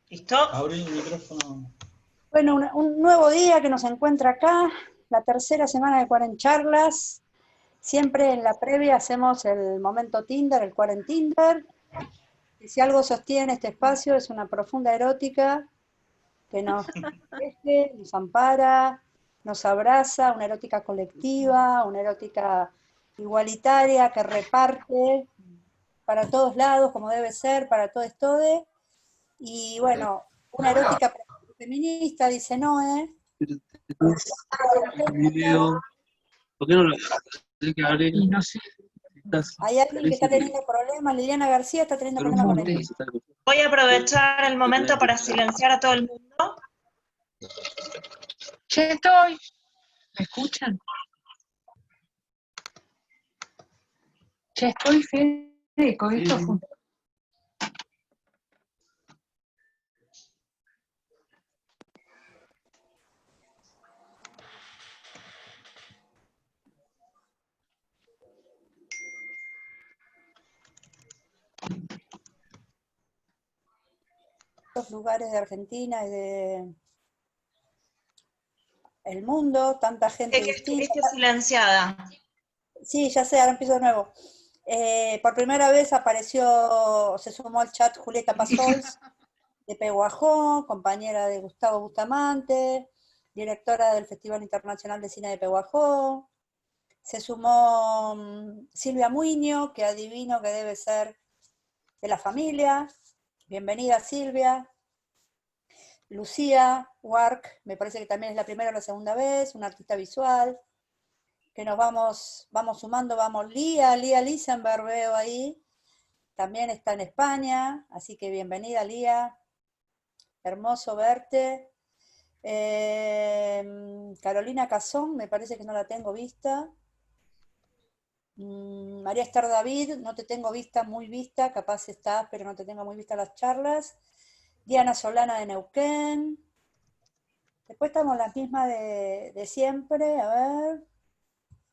¿Listo? Abrí el micrófono. Bueno, un nuevo día que nos encuentra acá, la tercera semana de Cuarencharlas. Siempre en la previa hacemos el momento Tinder, el Cuarentinder. Y si algo sostiene este espacio es una profunda erótica que nos protege, nos ampara, nos abraza, una erótica colectiva, una erótica igualitaria que reparte para todos lados, como debe ser, para todos todes. Y bueno, una erótica feminista, dice Noé. Video. ¿Por qué no lo haces? Y no sé. Hay alguien que está teniendo problemas, Liliana García está teniendo problemas con el... Voy a aprovechar el momento para silenciar a todo el mundo. Ya estoy. ¿Me escuchan? Ya estoy, Federico. Esto fue... lugares de Argentina y de el mundo, tanta gente Que distinta. estuviste silenciada. Sí, ya sé, ahora empiezo de nuevo. Por primera vez se sumó al chat Julieta Pasols, de Pehuajó, compañera de Gustavo Bustamante, directora del Festival Internacional de Cine de Pehuajó. Se sumó Silvia Muiño, que adivino que debe ser de la familia. Bienvenida, Silvia. Lucía Wark, me parece que también es la primera o la segunda vez, una artista visual, que nos vamos sumando, Lía Lisenberg veo ahí, también está en España, así que bienvenida Lía, hermoso verte. Carolina Cazón, me parece que no la tengo vista. María Esther David, no te tengo vista, muy vista, capaz estás, pero no te tengo muy vista las charlas. Diana Solana de Neuquén. Después estamos las mismas de siempre, a ver.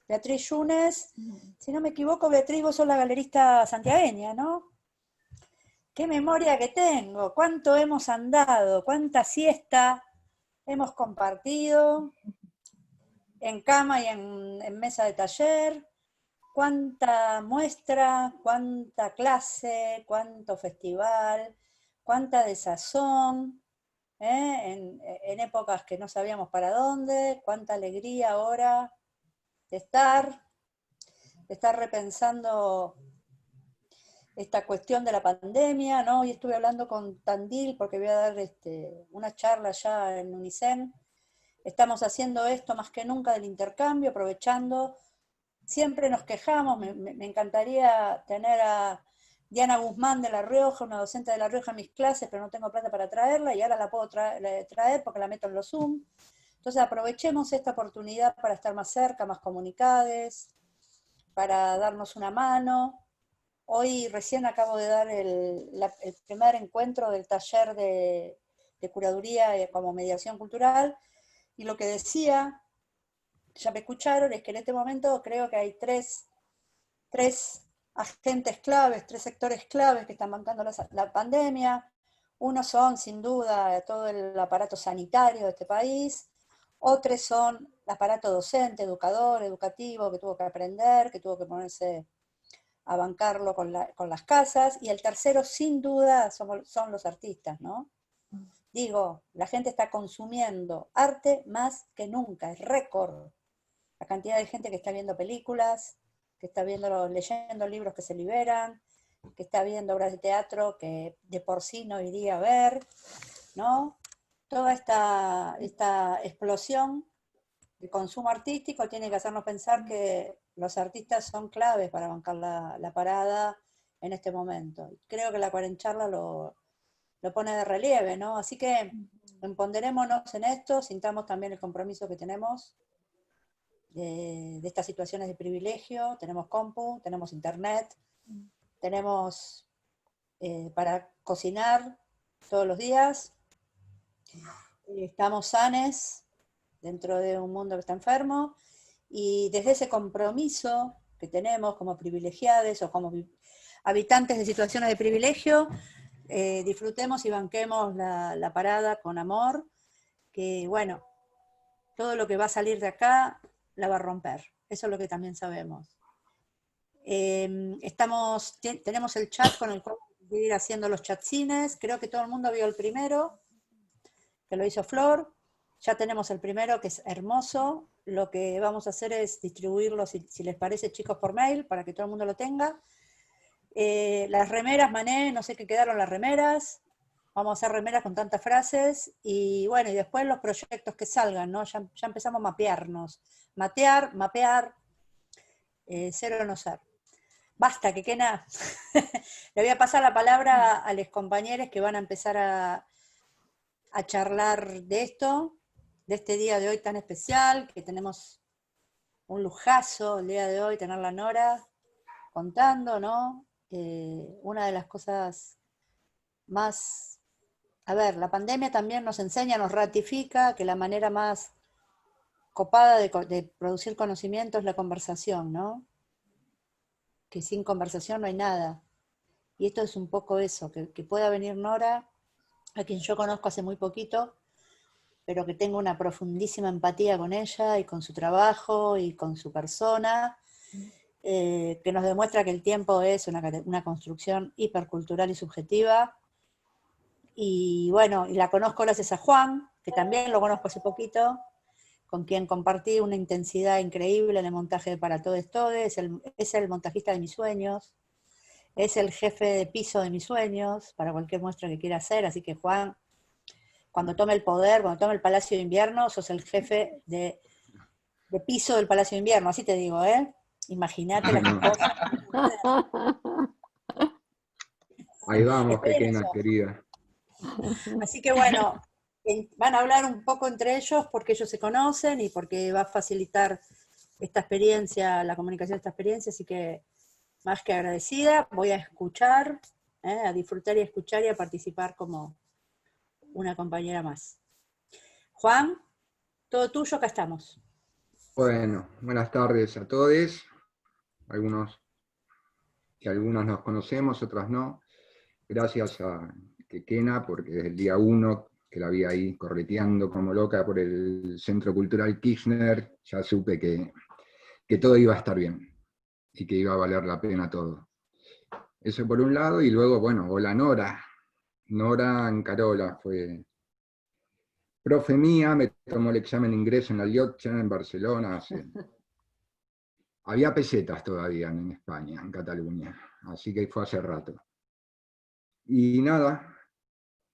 Beatriz Yunes. Si no me equivoco, Beatriz, vos sos la galerista santiagueña, ¿no? ¡Qué memoria que tengo! ¿Cuánto hemos andado? ¿Cuánta siesta hemos compartido? En cama y en mesa de taller. ¿Cuánta muestra? ¿Cuánta clase? ¿Cuánto festival? ¿Cuánta desazón? En épocas que no sabíamos para dónde, cuánta alegría ahora de estar repensando esta cuestión de la pandemia, ¿no? Hoy estuve hablando con Tandil porque voy a dar una charla ya en Unicen. Estamos haciendo esto más que nunca del intercambio, aprovechando. Siempre nos quejamos, me encantaría tener a Diana Guzmán de La Rioja, una docente de La Rioja en mis clases, pero no tengo plata para traerla y ahora la puedo traer porque la meto en los Zoom. Entonces aprovechemos esta oportunidad para estar más cerca, más comunicadas, para darnos una mano. Hoy recién acabo de dar el primer encuentro del taller de curaduría como mediación cultural, y lo que decía, ya me escucharon, es que en este momento creo que hay tres agentes claves, tres sectores claves que están bancando la pandemia. Uno son, sin duda, todo el aparato sanitario de este país. Otros son el aparato docente, educador, educativo, que tuvo que aprender, que tuvo que ponerse a bancarlo con las casas. Y el tercero, sin duda, son los artistas, ¿no? Digo, la gente está consumiendo arte más que nunca, es récord. La cantidad de gente que está viendo películas, que está leyendo libros que se liberan, que está viendo obras de teatro que de por sí no iría a ver, ¿no? Toda esta explosión de consumo artístico tiene que hacernos pensar que los artistas son claves para bancar la parada en este momento. Creo que la Cuarencharla lo pone de relieve, ¿no? Así que empoderémonos en esto, sintamos también el compromiso que tenemos de estas situaciones de privilegio. Tenemos compu, tenemos internet, tenemos para cocinar todos los días, estamos sanes dentro de un mundo que está enfermo, y desde ese compromiso que tenemos como privilegiados o como habitantes de situaciones de privilegio, disfrutemos y banquemos la parada con amor, que bueno, todo lo que va a salir de acá la va a romper. Eso es lo que también sabemos. Tenemos el chat con el cual vamos a ir haciendo los chatcines. Creo que todo el mundo vio el primero, que lo hizo Flor. Ya tenemos el primero, que es hermoso. Lo que vamos a hacer es distribuirlo, si les parece, chicos, por mail, para que todo el mundo lo tenga. Las remeras, Mané, no sé qué quedaron las remeras. Vamos a hacer remeras con tantas frases. Y bueno, y después los proyectos que salgan, ¿no? Ya empezamos a mapearnos. Mapear, ser o no ser. Basta, que nada. Le voy a pasar la palabra a los compañeros que van a empezar a charlar de esto, de este día de hoy tan especial, que tenemos un lujazo el día de hoy, tener la Nora contando, ¿no? Una de las cosas más... A ver, la pandemia también nos enseña, nos ratifica que la manera más copada de producir conocimiento es la conversación, ¿no? Que sin conversación no hay nada. Y esto es un poco eso, que pueda venir Nora, a quien yo conozco hace muy poquito, pero que tengo una profundísima empatía con ella y con su trabajo y con su persona, que nos demuestra que el tiempo es una construcción hipercultural y subjetiva. Y bueno, y la conozco gracias a Juan, que también lo conozco hace poquito, con quien compartí una intensidad increíble en el montaje de Para Todes Todes, es el montajista de mis sueños, es el jefe de piso de mis sueños, para cualquier muestra que quiera hacer, así que Juan, cuando tome el poder, cuando tome el Palacio de Invierno, sos el jefe de piso del Palacio de Invierno, así te digo, ¿eh? Imagínate las cosas. Ahí vamos, Estoy en Kekena, eso. querida. Así que bueno, van a hablar un poco entre ellos porque ellos se conocen y porque va a facilitar esta experiencia, la comunicación de esta experiencia, así que más que agradecida, voy a escuchar, a disfrutar y a escuchar y a participar como una compañera más. Juan, todo tuyo, acá estamos. Bueno, buenas tardes a todos. Algunos nos conocemos, otras no. Gracias a Kekena, porque desde el día 1 que la vi ahí correteando como loca por el Centro Cultural Kirchner, ya supe que todo iba a estar bien y que iba a valer la pena todo. Eso por un lado, y luego, bueno, hola Nora. Nora Ancarola fue profe mía, me tomó el examen de ingreso en la Llotja, en Barcelona. Había pesetas todavía en España, en Cataluña, así que fue hace rato. Y nada,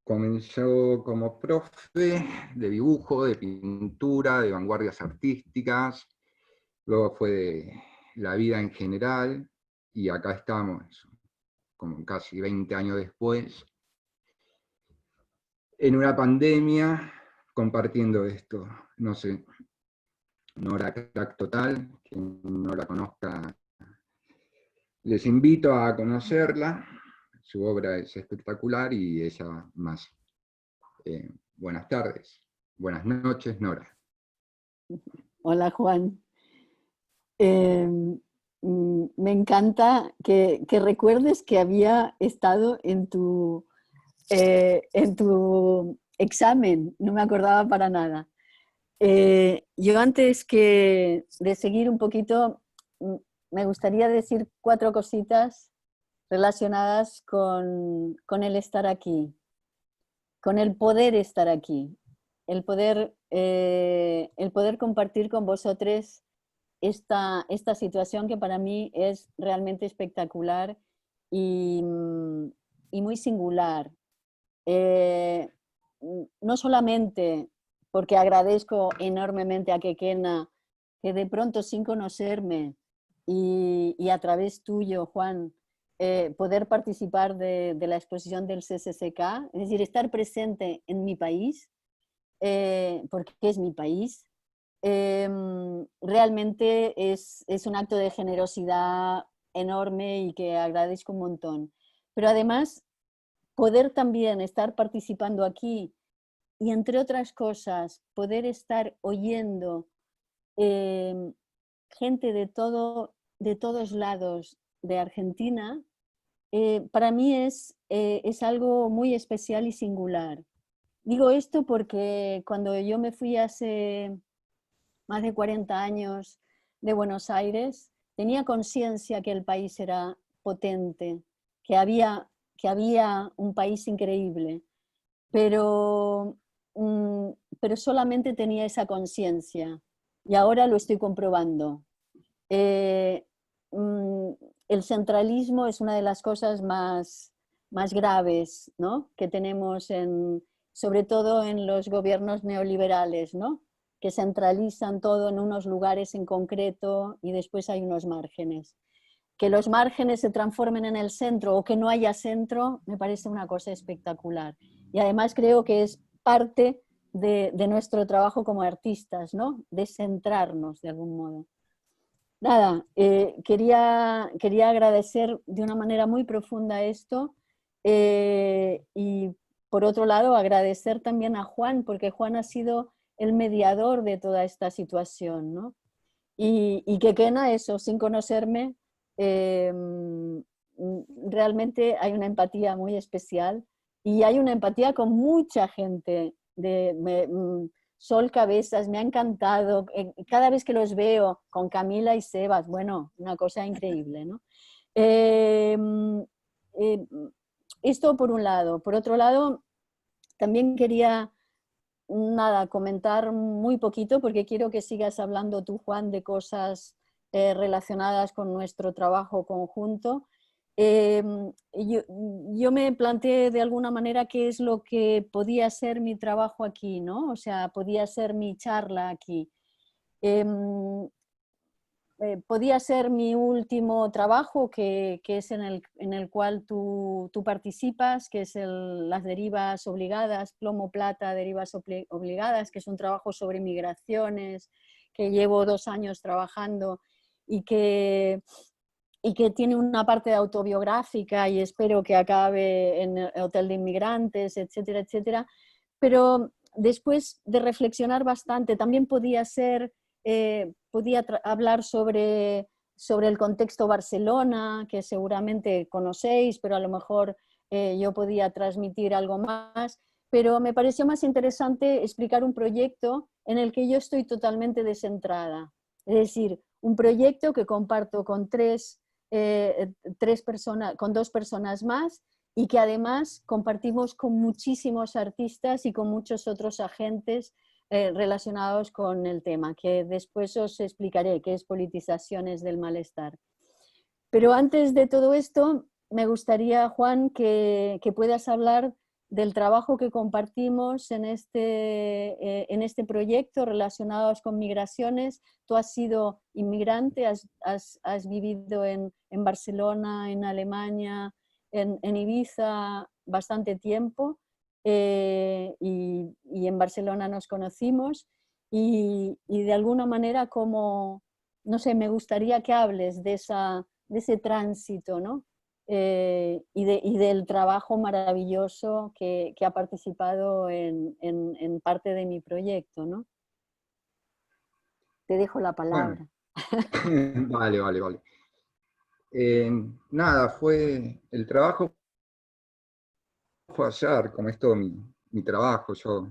comenzó como profe de dibujo, de pintura, de vanguardias artísticas, luego fue de la vida en general, y acá estamos, como casi 20 años después, en una pandemia, compartiendo esto. No sé, Nora crack total, quien no la conozca, les invito a conocerla, su obra es espectacular y ella más. Buenas tardes, buenas noches, Nora. Hola, Juan. Me encanta que recuerdes que había estado en tu examen, no me acordaba para nada. Yo antes de seguir un poquito, me gustaría decir 4 cositas relacionadas con el estar aquí, con el poder estar aquí, el poder compartir con vosotros esta situación que para mí es realmente espectacular y muy singular. No solamente porque agradezco enormemente a Kekena que de pronto sin conocerme y a través tuyo, Juan, poder participar de la exposición del CCCK, es decir, estar presente en mi país, porque es mi país, realmente es un acto de generosidad enorme y que agradezco un montón. Pero además, poder también estar participando aquí y, entre otras cosas, poder estar oyendo gente de todos lados de Argentina, para mí es algo muy especial y singular. Digo esto porque cuando yo me fui hace más de 40 años de Buenos Aires, tenía conciencia que el país era potente, que había un país increíble, pero, pero solamente tenía esa conciencia y ahora lo estoy comprobando. El centralismo es una de las cosas más graves, ¿no?, que tenemos, sobre todo en los gobiernos neoliberales, ¿no?, que centralizan todo en unos lugares en concreto y después hay unos márgenes. Que los márgenes se transformen en el centro o que no haya centro me parece una cosa espectacular. Y además creo que es parte de nuestro trabajo como artistas, ¿no?, de centrarnos de algún modo. Nada, quería agradecer de una manera muy profunda esto, y por otro lado agradecer también a Juan, porque Juan ha sido el mediador de toda esta situación, ¿no? Y que Kena, eso, sin conocerme, realmente hay una empatía muy especial y hay una empatía con mucha gente. Sol Cabezas, me ha encantado. Cada vez que los veo con Camila y Sebas, bueno, una cosa increíble, ¿no? Esto por un lado. Por otro lado, también quería comentar muy poquito, porque quiero que sigas hablando tú, Juan, de cosas relacionadas con nuestro trabajo conjunto. Yo me planteé de alguna manera qué es lo que podía ser mi trabajo aquí, ¿no? O sea, podía ser mi charla aquí. Podía ser mi último trabajo, que es en el cual tú participas, que es las derivas obligadas, plomo-plata, derivas obligadas, que es un trabajo sobre migraciones, que llevo 2 años trabajando y que tiene una parte autobiográfica y espero que acabe en el Hotel de Inmigrantes, etcétera, etcétera. Pero después de reflexionar bastante, también podía hablar sobre el contexto Barcelona, que seguramente conocéis, pero a lo mejor yo podía transmitir algo más. Pero me pareció más interesante explicar un proyecto en el que yo estoy totalmente descentrada. Es decir, un proyecto que comparto con con 2 personas más, y que además compartimos con muchísimos artistas y con muchos otros agentes relacionados con el tema, que después os explicaré qué es Politizaciones del Malestar. Pero antes de todo esto, me gustaría, Juan, que puedas hablar del trabajo que compartimos en este proyecto relacionados con migraciones. Tú has sido inmigrante, has vivido en Barcelona, en Alemania, en Ibiza bastante tiempo, y en Barcelona nos conocimos, y de alguna manera, como, no sé, me gustaría que hables de ese tránsito, ¿no? Y del trabajo maravilloso que ha participado en parte de mi proyecto, ¿no? Te dejo la palabra. Bueno, vale. Nada, el trabajo fue hacer, como es todo mi trabajo. Yo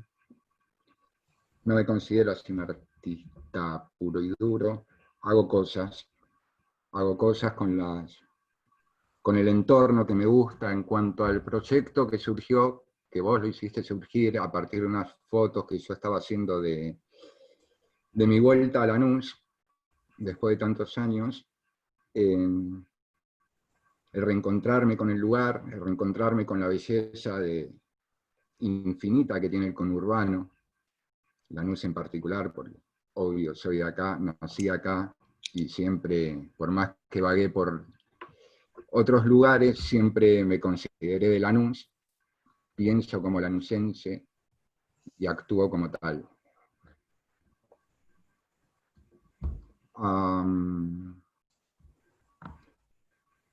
no me considero así un artista puro y duro. Hago cosas con el entorno que me gusta. En cuanto al proyecto que surgió, que vos lo hiciste surgir a partir de unas fotos que yo estaba haciendo de mi vuelta a Lanús, después de tantos años, el reencontrarme con el lugar, el reencontrarme con la belleza infinita que tiene el conurbano, Lanús en particular, porque obvio soy de acá, nací acá, y siempre, por más que vagué por otros lugares, siempre me consideré de Lanús, pienso como lanusense y actúo como tal.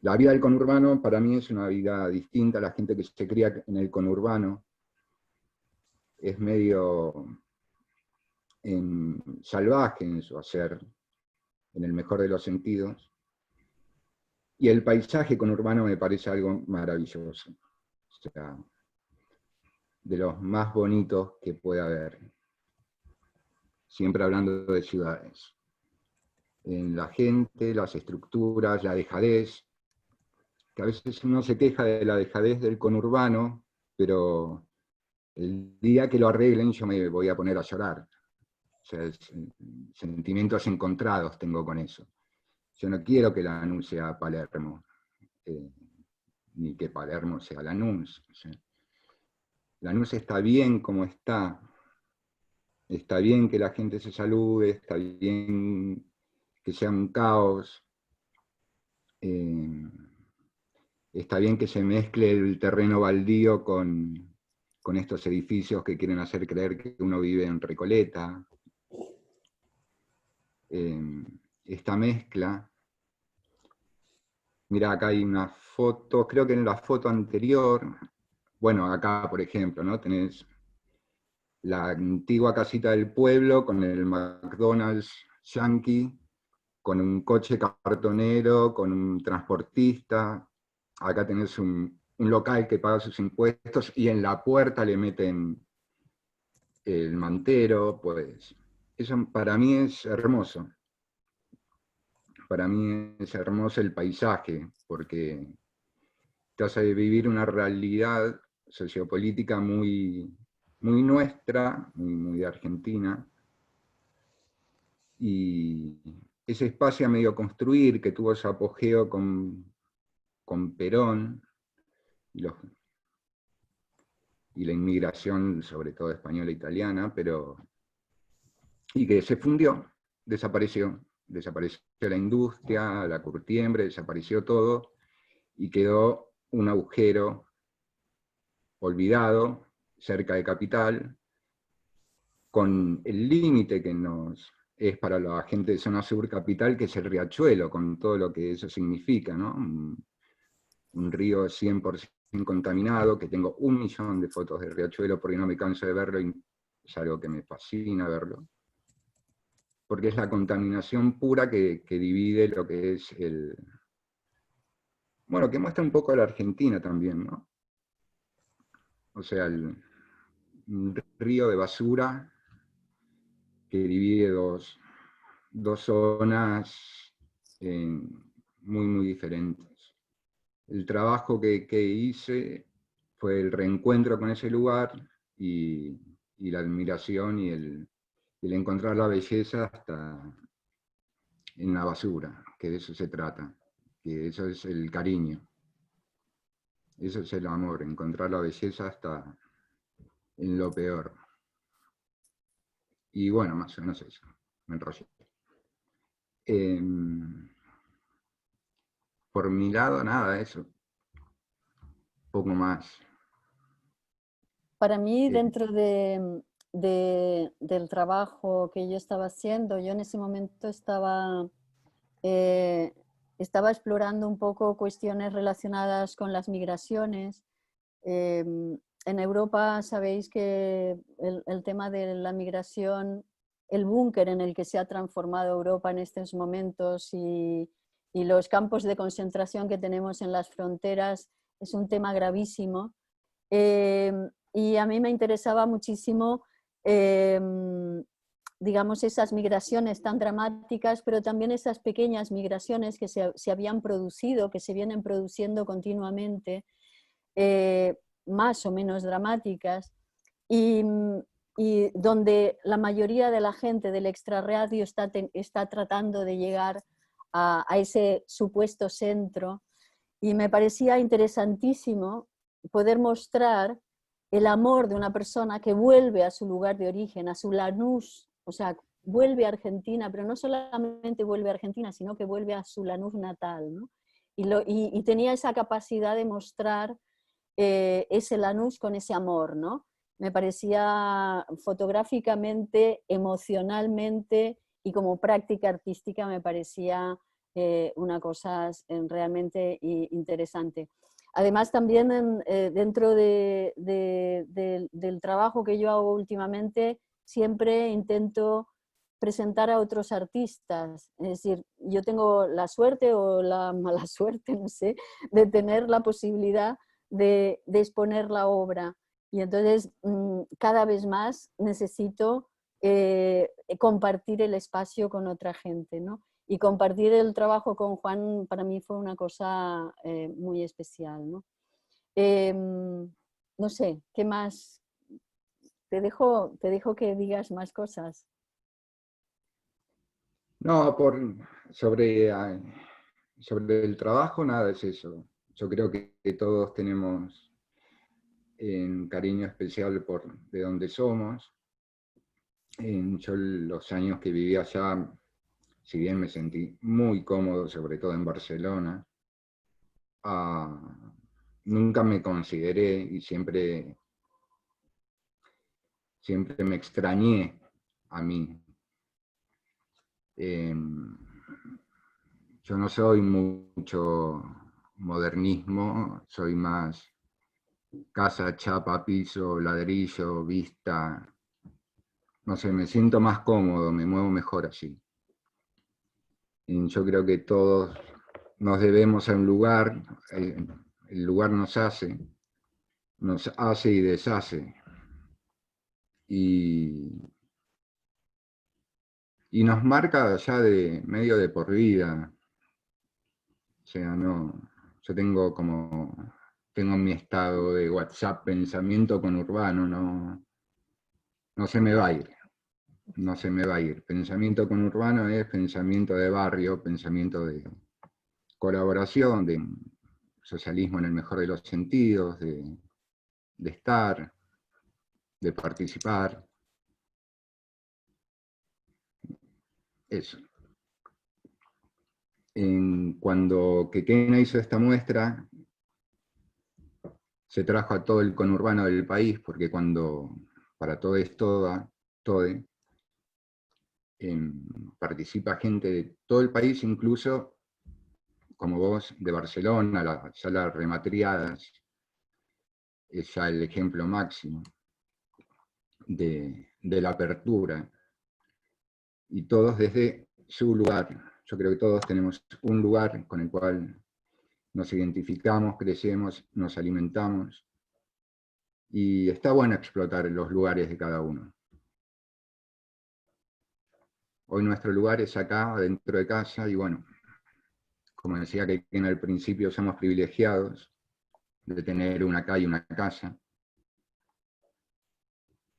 La vida del conurbano para mí es una vida distinta. La gente que se cría en el conurbano es medio salvaje en su hacer, en el mejor de los sentidos. Y el paisaje conurbano me parece algo maravilloso. O sea, de los más bonitos que puede haber. Siempre hablando de ciudades. En la gente, las estructuras, la dejadez, que a veces uno se queja de la dejadez del conurbano, pero el día que lo arreglen yo me voy a poner a llorar. O sea, sentimientos encontrados tengo con eso. Yo no quiero que Lanús sea Palermo, ni que Palermo sea Lanús. O sea, Lanús está bien como está bien que la gente se salude, está bien que sea un caos, está bien que se mezcle el terreno baldío con estos edificios que quieren hacer creer que uno vive en Recoleta. Esta mezcla, mira, acá hay una foto, creo que en la foto anterior, bueno, acá por ejemplo, ¿no? Tenés la antigua casita del pueblo con el McDonald's Yankee, con un coche cartonero, con un transportista. Acá tenés un local que paga sus impuestos y en la puerta le meten el mantero, pues eso para mí es hermoso. Para mí es hermoso el paisaje, porque te hace vivir una realidad sociopolítica muy, muy nuestra, muy de Argentina, y ese espacio a medio construir que tuvo su apogeo con Perón y la inmigración, sobre todo española e italiana, y que se fundió, desapareció la industria, la curtiembre, desapareció todo, y quedó un agujero olvidado, cerca de Capital, con el límite que es para la gente de zona sur Capital, que es el Riachuelo, con todo lo que eso significa, ¿no? Un río 100% contaminado, que tengo 1.000.000 de fotos de Riachuelo porque no me canso de verlo y es algo que me fascina verlo. Porque es la contaminación pura que divide lo que es bueno, que muestra un poco a la Argentina también, ¿no? O sea, un río de basura que divide dos zonas muy, muy diferentes. El trabajo que hice fue el reencuentro con ese lugar y la admiración y el encontrar la belleza hasta en la basura, que de eso se trata, que eso es el cariño, eso es el amor, encontrar la belleza hasta en lo peor. Y bueno, más o menos eso, me enrollé. Por mi lado, nada, eso, poco más. Para mí, dentro del trabajo que yo estaba haciendo, yo en ese momento estaba explorando un poco cuestiones relacionadas con las migraciones. En Europa sabéis que el tema de la migración, el búnker en el que se ha transformado Europa en estos momentos y los campos de concentración que tenemos en las fronteras es un tema gravísimo. Y a mí me interesaba muchísimo, digamos, esas migraciones tan dramáticas, pero también esas pequeñas migraciones que se habían producido, que se vienen produciendo continuamente, más o menos dramáticas, y donde la mayoría de la gente del extrarradio está tratando de llegar a ese supuesto centro. Y me parecía interesantísimo poder mostrar el amor de una persona que vuelve a su lugar de origen, a su Lanús, o sea, vuelve a Argentina, pero no solamente vuelve a Argentina, sino que vuelve a su Lanús natal, ¿no? Y tenía esa capacidad de mostrar ese Lanús con ese amor, ¿no? Me parecía fotográficamente, emocionalmente y como práctica artística me parecía una cosa realmente interesante. Además, también dentro del trabajo que yo hago últimamente, siempre intento presentar a otros artistas. Es decir, yo tengo la suerte o la mala suerte, no sé, de tener la posibilidad de exponer la obra. Y entonces cada vez más necesito compartir el espacio con otra gente, ¿no? Y compartir el trabajo con Juan para mí fue una cosa muy especial, ¿no? No sé, ¿qué más? Te dejo que digas más cosas. No, sobre el trabajo, nada es eso. Yo creo que todos tenemos un cariño especial de donde somos. Yo los años que viví allá, si bien me sentí muy cómodo, sobre todo en Barcelona, nunca me consideré y siempre me extrañé a mí. Yo no soy mucho modernismo, soy más casa, chapa, piso, ladrillo, vista. No sé, me siento más cómodo, me muevo mejor así. Y yo creo que todos nos debemos a un lugar, el lugar nos hace y deshace. Y nos marca ya de medio de por vida. O sea, yo tengo mi estado de WhatsApp pensamiento conurbano, no se me va a ir. No se me va a ir. Pensamiento conurbano es pensamiento de barrio, pensamiento de colaboración, de socialismo en el mejor de los sentidos, de estar, de participar. Eso. Cuando Quequena hizo esta muestra, se trajo a todo el conurbano del país, porque para todo esto, participa gente de todo el país, incluso, como vos, de Barcelona, ya las rematriadas, es ya el ejemplo máximo de la apertura. Y todos desde su lugar. Yo creo que todos tenemos un lugar con el cual nos identificamos, crecemos, nos alimentamos. Y está bueno explotar los lugares de cada uno. Hoy nuestro lugar es acá, dentro de casa, y bueno, como decía que en el principio somos privilegiados de tener una calle y una casa.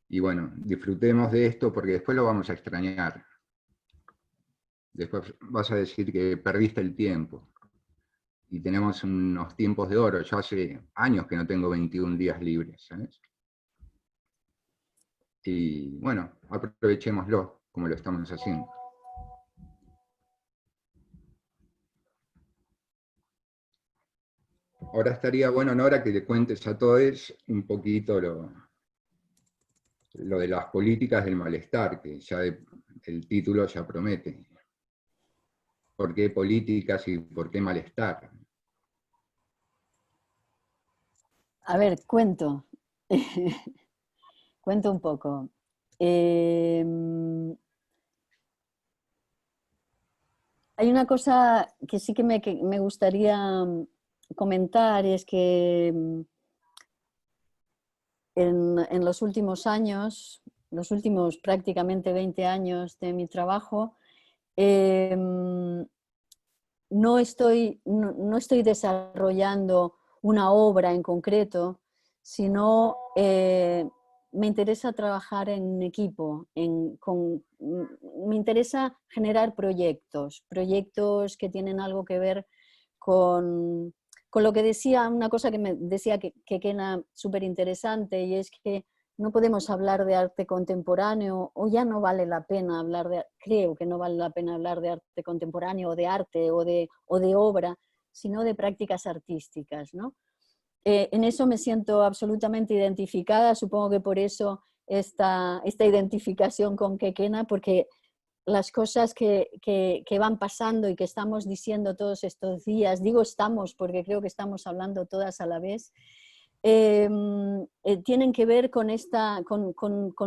Y bueno, disfrutemos de esto porque después lo vamos a extrañar. Después vas a decir que perdiste el tiempo. Y tenemos unos tiempos de oro. Yo hace años que no tengo 21 días libres, ¿sabes? Y bueno, aprovechémoslo como lo estamos haciendo. Ahora estaría bueno, Nora, que le cuentes a todos un poquito lo de las políticas del malestar, que ya el título ya promete. ¿Por qué políticas y por qué malestar? A ver, cuento. Cuento un poco. Hay una cosa que sí que me gustaría comentar, y es que en los últimos años, los últimos prácticamente 20 años de mi trabajo, no estoy desarrollando una obra en concreto, sino me interesa trabajar en equipo, me interesa generar proyectos que tienen algo que ver con lo que decía, una cosa que me decía que era súper interesante, y es que no podemos hablar de arte contemporáneo, o ya no vale la pena creo que no vale la pena hablar de arte contemporáneo, o de arte, o de obra, sino de prácticas artísticas, ¿no? En eso me siento absolutamente identificada, supongo que por eso esta identificación con Quequena, porque las cosas que van pasando y que estamos diciendo todos estos días, digo estamos porque creo que estamos hablando todas a la vez, tienen que ver con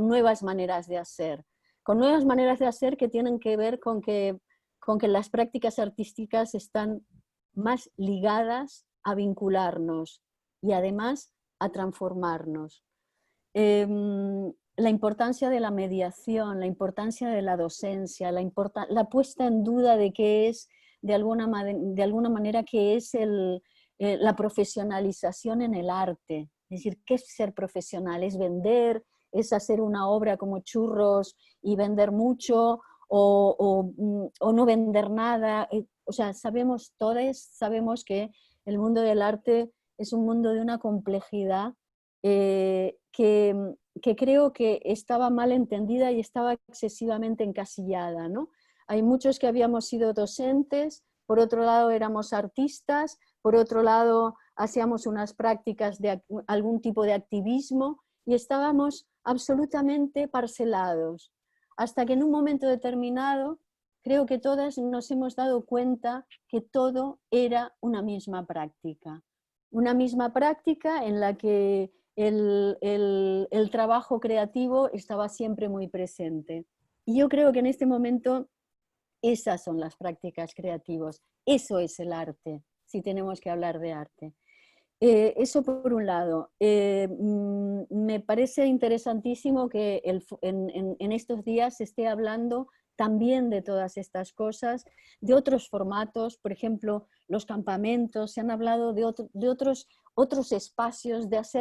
nuevas maneras de hacer, con nuevas maneras de hacer que tienen que ver con que las prácticas artísticas están más ligadas a vincularnos y además a transformarnos. La importancia de la mediación, la importancia de la docencia, la puesta en duda de qué es, de alguna manera, qué es la profesionalización en el arte. Es decir, ¿qué es ser profesional? ¿Es vender? ¿Es hacer una obra como churros y vender mucho? ¿O no vender nada? O sea, todos sabemos que el mundo del arte es un mundo de una complejidad que creo que estaba mal entendida y estaba excesivamente encasillada, ¿no? Hay muchos que habíamos sido docentes, por otro lado éramos artistas, por otro lado hacíamos unas prácticas de algún tipo de activismo y estábamos absolutamente parcelados, hasta que en un momento determinado creo que todas nos hemos dado cuenta que todo era una misma práctica en la que el trabajo creativo estaba siempre muy presente. Y yo creo que en este momento esas son las prácticas creativas, eso es el arte, si tenemos que hablar de arte. Eso por un lado. Me parece interesantísimo que en estos días se esté hablando también de todas estas cosas, de otros formatos, por ejemplo, los campamentos, se han hablado de otros espacios, de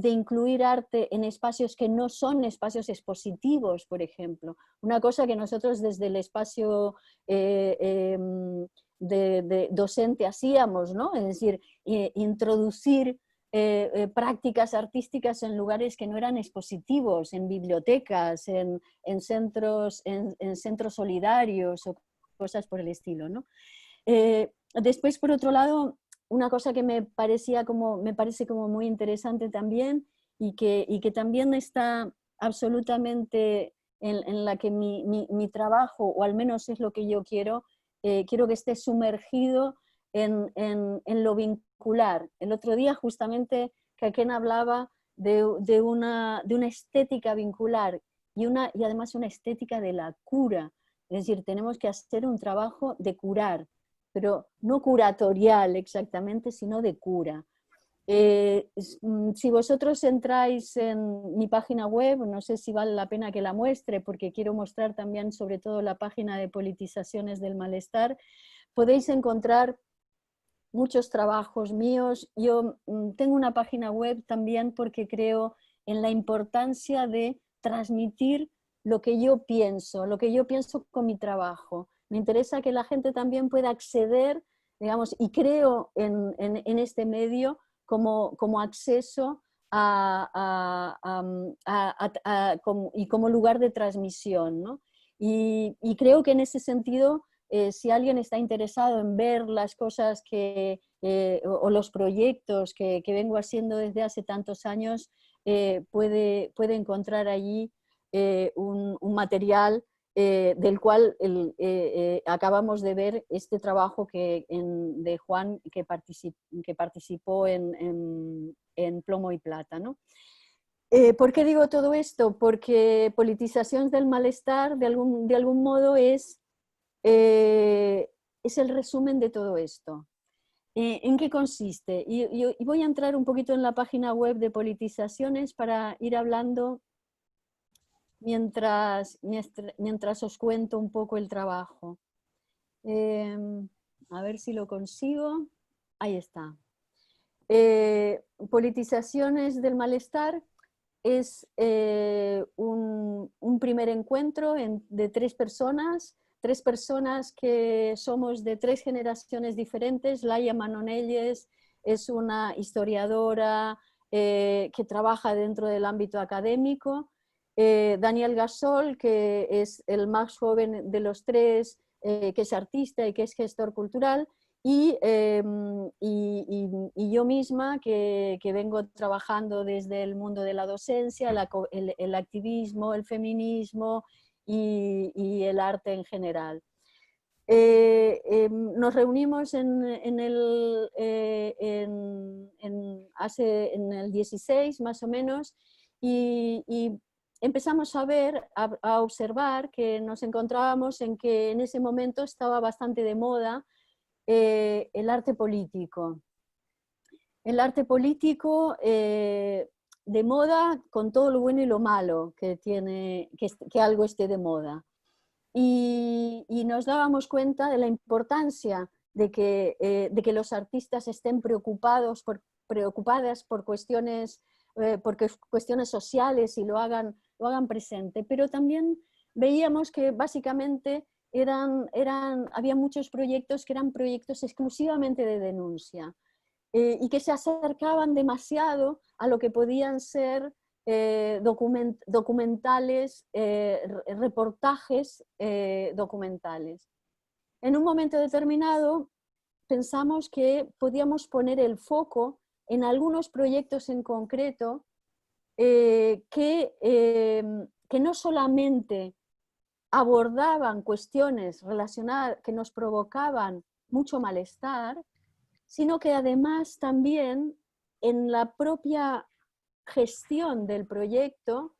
incluir arte en espacios que no son espacios expositivos, por ejemplo. Una cosa que nosotros desde el espacio de docente hacíamos, ¿no? Es decir, introducir prácticas artísticas en lugares que no eran expositivos, en bibliotecas, en centros solidarios o cosas por el estilo, ¿no? Después, por otro lado, una cosa que me parece como muy interesante también y que también está absolutamente en la que mi trabajo, o al menos es lo que yo quiero que esté sumergido en lo vincular. El otro día justamente Kaken hablaba de una estética vincular y además una estética de la cura. Es decir, tenemos que hacer un trabajo de curar, pero no curatorial exactamente, sino de cura. Si vosotros entráis en mi página web, no sé si vale la pena que la muestre, porque quiero mostrar también sobre todo la página de Politizaciones del Malestar, podéis encontrar muchos trabajos míos. Yo tengo una página web también porque creo en la importancia de transmitir lo que yo pienso con mi trabajo. Me interesa que la gente también pueda acceder, digamos, y creo en este medio como acceso y como lugar de transmisión, ¿no? Y creo que en ese sentido, si alguien está interesado en ver las cosas o los proyectos que vengo haciendo desde hace tantos años, puede encontrar allí un material del cual acabamos de ver este trabajo de Juan que participó en Plomo y Plata, ¿no? ¿Por qué digo todo esto? Porque Politizaciones del Malestar de algún modo es el resumen de todo esto. ¿En qué consiste? Y voy a entrar un poquito en la página web de Politizaciones para ir hablando mientras os cuento un poco el trabajo. A ver si lo consigo. Ahí está. Politizaciones del Malestar es un primer encuentro de tres personas que somos de tres generaciones diferentes. Laia Manonelles es una historiadora que trabaja dentro del ámbito académico. Daniel Gasol, que es el más joven de los tres, que es artista y que es gestor cultural, y yo misma, que vengo trabajando desde el mundo de la docencia, el activismo, el feminismo y el arte en general. Nos reunimos en el 16 más o menos y empezamos a ver, a observar que nos encontrábamos en que en ese momento estaba bastante de moda el arte político. El arte político de moda con todo lo bueno y lo malo que tiene, que algo esté de moda. Y nos dábamos cuenta de la importancia de que los artistas estén preocupadas por cuestiones sociales y lo hagan presente, pero también veíamos que básicamente había muchos proyectos que eran proyectos exclusivamente de denuncia y que se acercaban demasiado a lo que podían ser documentales, reportajes documentales. En un momento determinado pensamos que podíamos poner el foco en algunos proyectos en concreto que no solamente abordaban cuestiones relacionadas que nos provocaban mucho malestar, sino que además también en la propia gestión del proyecto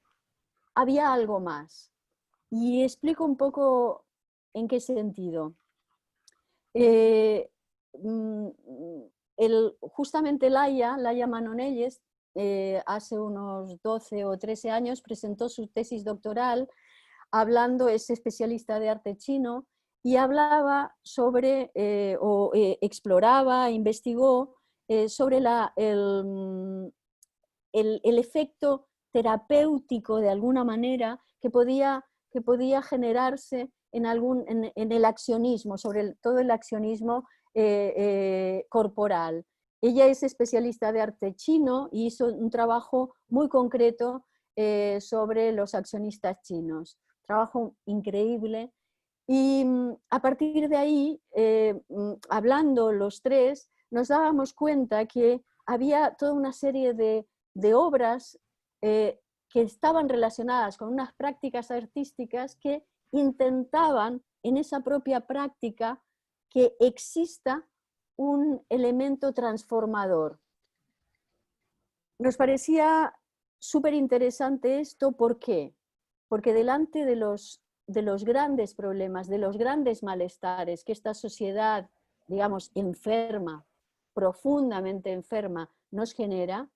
había algo más. Y explico un poco en qué sentido. Justamente Laia Manonelles, hace unos 12 o 13 años presentó su tesis doctoral hablando, es especialista de arte chino, y hablaba sobre, exploraba, investigó sobre el efecto terapéutico de alguna manera que podía generarse en el accionismo, sobre todo el accionismo corporal. Ella es especialista de arte chino y hizo un trabajo muy concreto sobre los accionistas chinos. Trabajo increíble. Y a partir de ahí, hablando los tres, nos dábamos cuenta que había toda una serie de obras que estaban relacionadas con unas prácticas artísticas que intentaban en esa propia práctica que exista un elemento transformador. Nos parecía súper interesante esto, ¿por qué? Porque delante de los grandes problemas, de los grandes malestares que esta sociedad, digamos, enferma, profundamente enferma, nos genera,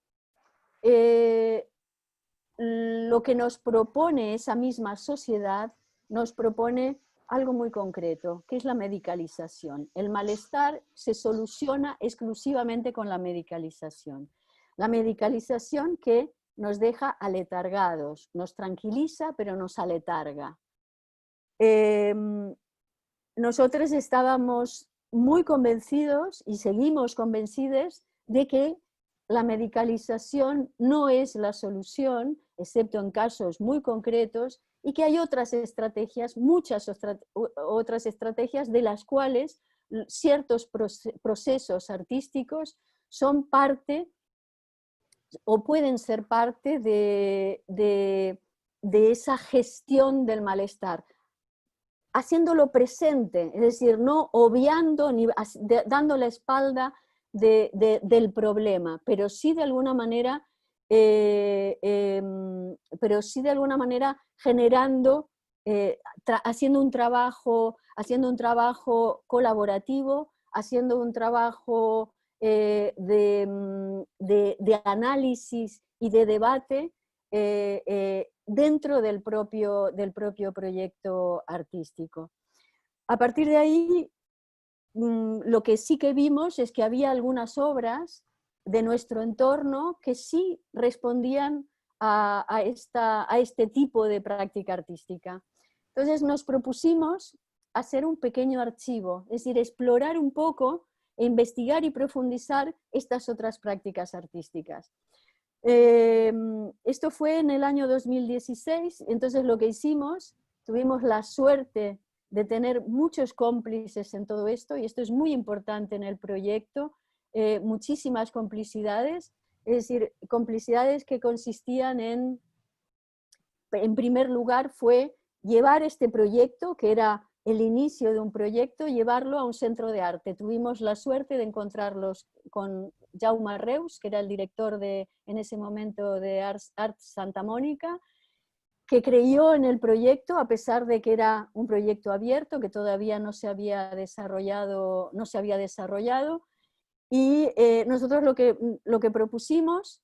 lo que nos propone esa misma sociedad, nos propone algo muy concreto, que es la medicalización. El malestar se soluciona exclusivamente con la medicalización. La medicalización que nos deja aletargados, nos tranquiliza, pero nos aletarga. Nosotros estábamos muy convencidos y seguimos convencidos de que la medicalización no es la solución, excepto en casos muy concretos, y que hay otras estrategias, muchas otras estrategias de las cuales ciertos procesos artísticos son parte o pueden ser parte de esa gestión del malestar, haciéndolo presente, es decir, no obviando ni dando la espalda del problema, pero sí de alguna manera generando, haciendo un trabajo colaborativo, haciendo un trabajo de análisis y de debate dentro del propio proyecto artístico. A partir de ahí, lo que sí que vimos es que había algunas obras de nuestro entorno que sí respondían a este tipo de práctica artística. Entonces nos propusimos hacer un pequeño archivo, es decir, explorar un poco e investigar y profundizar estas otras prácticas artísticas. Esto fue en el año 2016, entonces lo que hicimos, tuvimos la suerte de tener muchos cómplices en todo esto, y esto es muy importante en el proyecto, muchísimas complicidades, es decir, complicidades que consistían en primer lugar, fue llevar este proyecto, que era el inicio de un proyecto, llevarlo a un centro de arte. Tuvimos la suerte de encontrarlos con Jaume Reus, que era el director en ese momento de Arts Santa Mónica, que creyó en el proyecto a pesar de que era un proyecto abierto, que todavía no se había desarrollado, y nosotros lo que propusimos,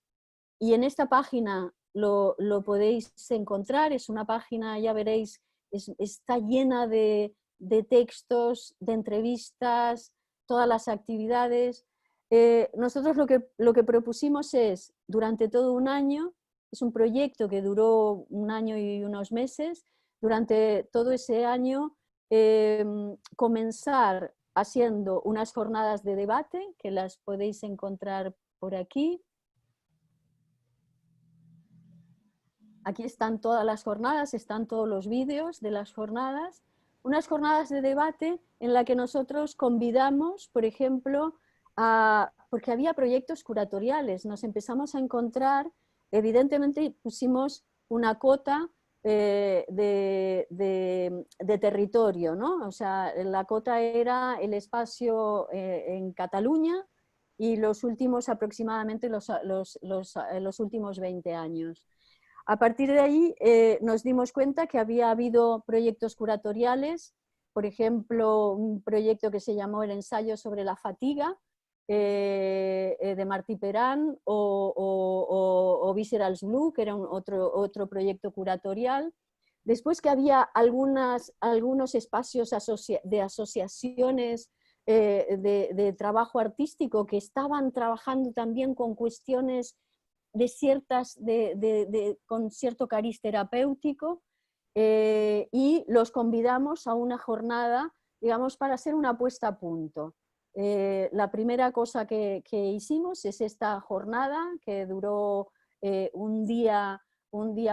y en esta página lo podéis encontrar, es una página, ya veréis, está llena de textos, de entrevistas, todas las actividades. Nosotros lo que propusimos es, durante todo un año, es un proyecto que duró un año y unos meses, durante todo ese año comenzar haciendo unas jornadas de debate, que las podéis encontrar por aquí. Aquí están todas las jornadas, están todos los vídeos de las jornadas. Unas jornadas de debate en la que nosotros convidamos, por ejemplo, porque había proyectos curatoriales, nos empezamos a encontrar, evidentemente pusimos una cota de territorio, ¿no? O sea, la cota era el espacio en Cataluña y los últimos aproximadamente los últimos 20 años. A partir de ahí nos dimos cuenta que había habido proyectos curatoriales, por ejemplo, un proyecto que se llamó El ensayo sobre la fatiga, de Martí Perán, o Viscerals Blue, que era otro proyecto curatorial. Después que había algunos espacios de asociaciones de trabajo artístico que estaban trabajando también con cuestiones con cierto cariz terapéutico, y los convidamos a una jornada, digamos, para hacer una puesta a punto. La primera cosa que hicimos es esta jornada que duró un día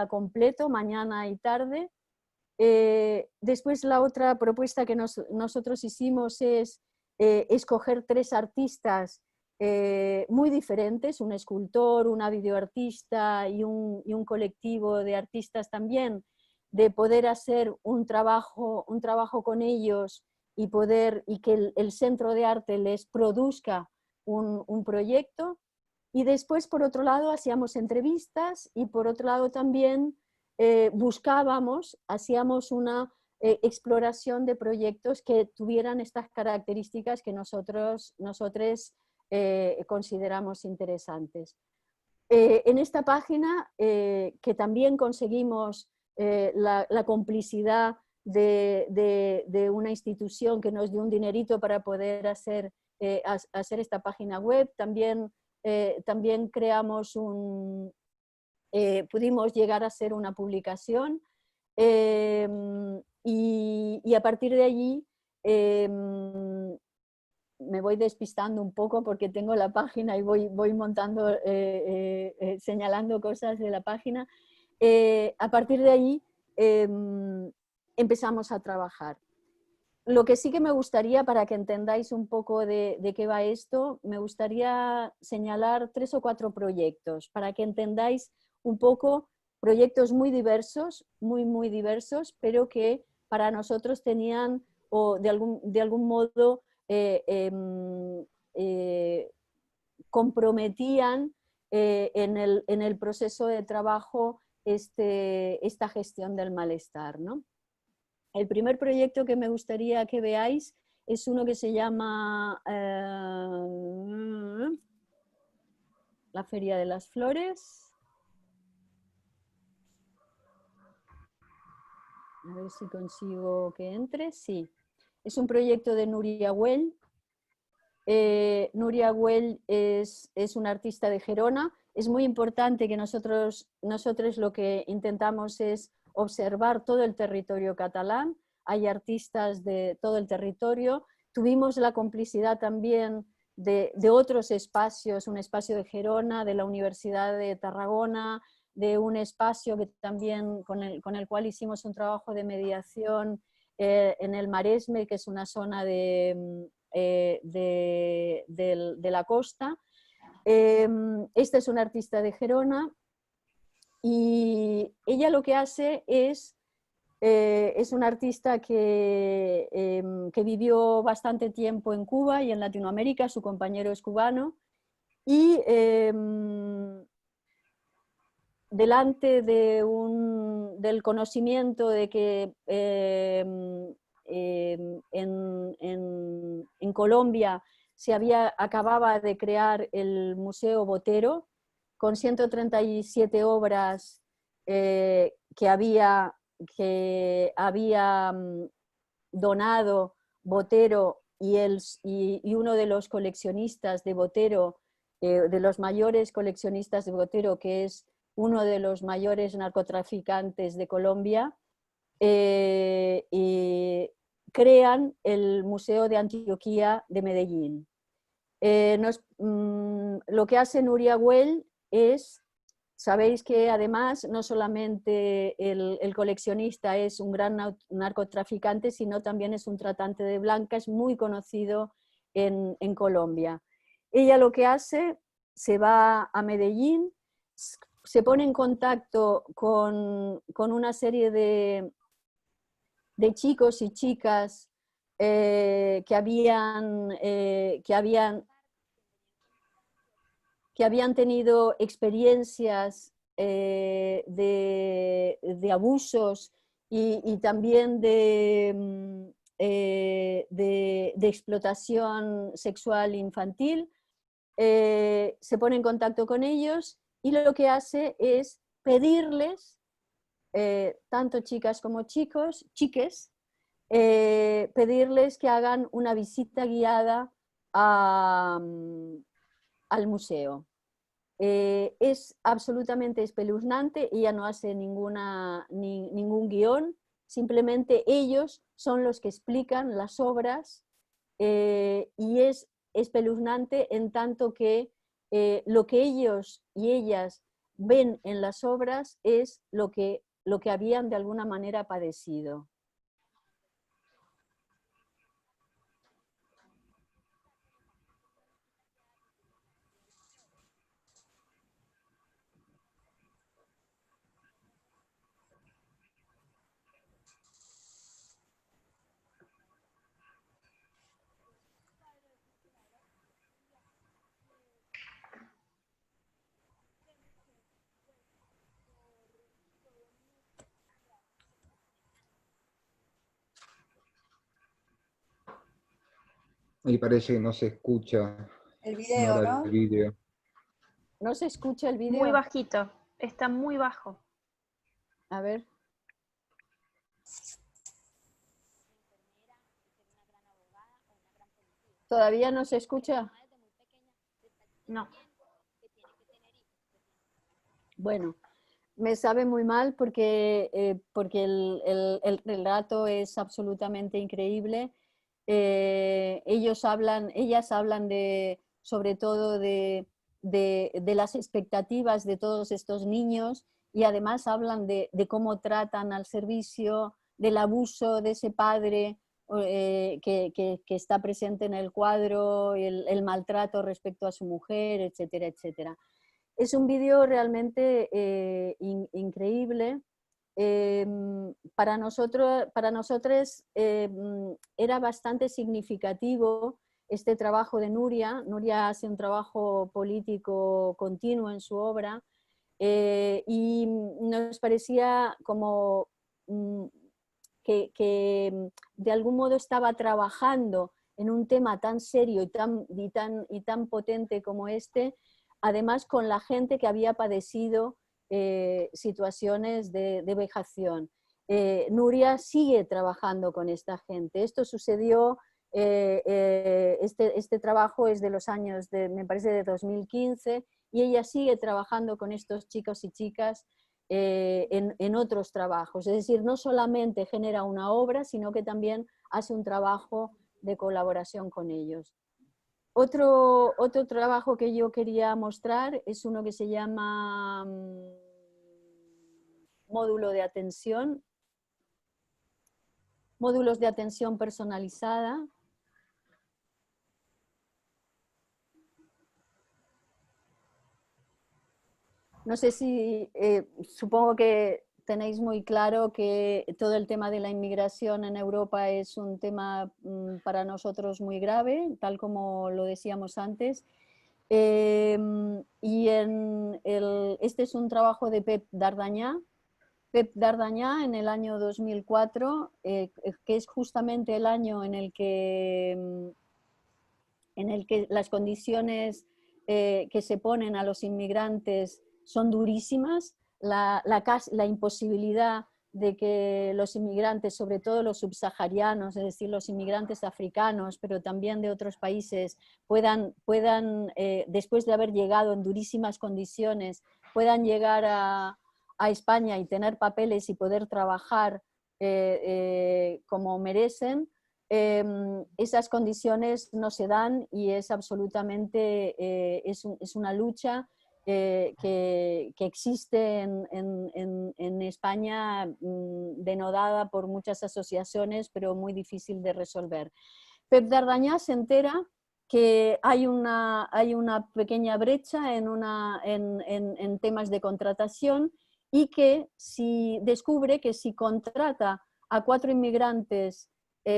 completo, mañana y tarde. Después la otra propuesta que nosotros hicimos es escoger 3 artistas muy diferentes, un escultor, una videoartista y un colectivo de artistas también, de poder hacer un trabajo con ellos y que el centro de arte les produzca un proyecto. Y después, por otro lado, hacíamos entrevistas y por otro lado también hacíamos una exploración de proyectos que tuvieran estas características que nosotros consideramos interesantes. En esta página, que también conseguimos la complicidad de una institución que nos dio un dinerito para poder hacer esta página web, también creamos pudimos llegar a hacer una publicación, y a partir de allí me voy despistando un poco porque tengo la página y voy montando, señalando cosas de la página. A partir de ahí empezamos a trabajar. Lo que sí que me gustaría, para que entendáis un poco de qué va esto, me gustaría señalar 3 o 4 proyectos, para que entendáis un poco, proyectos muy diversos, muy diversos, pero que para nosotros tenían, o de algún modo, comprometían en el proceso de trabajo esta gestión del malestar, ¿no? El primer proyecto que me gustaría que veáis es uno que se llama La Feria de las Flores. A ver si consigo que entre. Sí. Es un proyecto de Núria Güell. Núria Güell es una artista de Gerona. Es muy importante que nosotros lo que intentamos es observar todo el territorio catalán. Hay artistas de todo el territorio. Tuvimos la complicidad también de otros espacios, un espacio de Gerona, de la Universidad de Tarragona, de un espacio que también con el cual hicimos un trabajo de mediación en el Maresme, que es una zona de la costa. Esta es una artista de Gerona y ella lo que hace es una artista que vivió bastante tiempo en Cuba y en Latinoamérica, su compañero es cubano, y delante de del conocimiento de que en Colombia acababa de crear el Museo Botero, con 137 obras que había donado Botero, y uno de los coleccionistas de Botero, de los mayores coleccionistas de Botero, que es uno de los mayores narcotraficantes de Colombia, y crean el Museo de Antioquía de Medellín. Lo que hace Nuria Güell es, sabéis que además no solamente el coleccionista es un gran narcotraficante, sino también es un tratante de blancas muy conocido en Colombia. Ella lo que hace, se va a Medellín, se pone en contacto con una serie de chicos y chicas que habían tenido experiencias de abusos y también de explotación sexual infantil. Se pone en contacto con ellos y lo que hace es pedirles, tanto chicas como chiques, pedirles que hagan una visita guiada al museo. Es absolutamente espeluznante, ella no hace ningún guión, simplemente ellos son los que explican las obras, y es espeluznante en tanto que lo que ellos y ellas ven en las obras es lo que habían de alguna manera padecido. Ahí parece que no se escucha. El video, Nora, ¿no? el vídeo. ¿No se escucha el vídeo? Muy bajito, está muy bajo. A ver. ¿Todavía no se escucha? No. Bueno, me sabe muy mal porque el relato es absolutamente increíble. Ellas hablan sobre todo de las expectativas de todos estos niños, y además hablan de cómo tratan al servicio, del abuso de ese padre que está presente en el cuadro, el maltrato respecto a su mujer, etcétera, etcétera. Es un vídeo realmente increíble. Para nosotros era bastante significativo este trabajo de Nuria. Nuria hace un trabajo político continuo en su obra, y nos parecía como que de algún modo estaba trabajando en un tema tan serio y tan potente como este, además con la gente que había padecido situaciones de vejación. Nuria sigue trabajando con esta gente. Esto sucedió, este trabajo es de los años, me parece, de 2015, y ella sigue trabajando con estos chicos y chicas en otros trabajos. Es decir, no solamente genera una obra, sino que también hace un trabajo de colaboración con ellos. Otro trabajo que yo quería mostrar es uno que se llama módulos de atención personalizada. No sé si, supongo que tenéis muy claro que todo el tema de la inmigración en Europa es un tema para nosotros muy grave, tal como lo decíamos antes. Y este es un trabajo de Pep Dardagnan. Pep Dardanyà en el año 2004, que es justamente el año en el que las condiciones que se ponen a los inmigrantes son durísimas, la imposibilidad de que los inmigrantes, sobre todo los subsaharianos, es decir, los inmigrantes africanos, pero también de otros países, puedan después de haber llegado en durísimas condiciones, puedan llegar a España y tener papeles y poder trabajar como merecen. Esas condiciones no se dan y es absolutamente, es una lucha que existe en España, denodada por muchas asociaciones, pero muy difícil de resolver. Pep Dardanyà se entera que hay una pequeña brecha en temas de contratación y que descubre que si contrata a 4 inmigrantes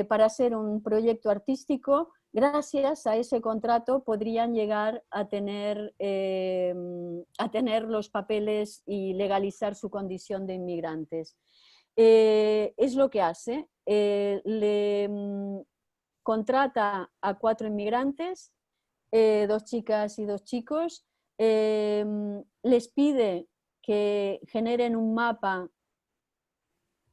para hacer un proyecto artístico, gracias a ese contrato podrían llegar a tener los papeles y legalizar su condición de inmigrantes. Es lo que hace. Contrata a 4 inmigrantes, 2 chicas y 2 chicos, les pide que generen un mapa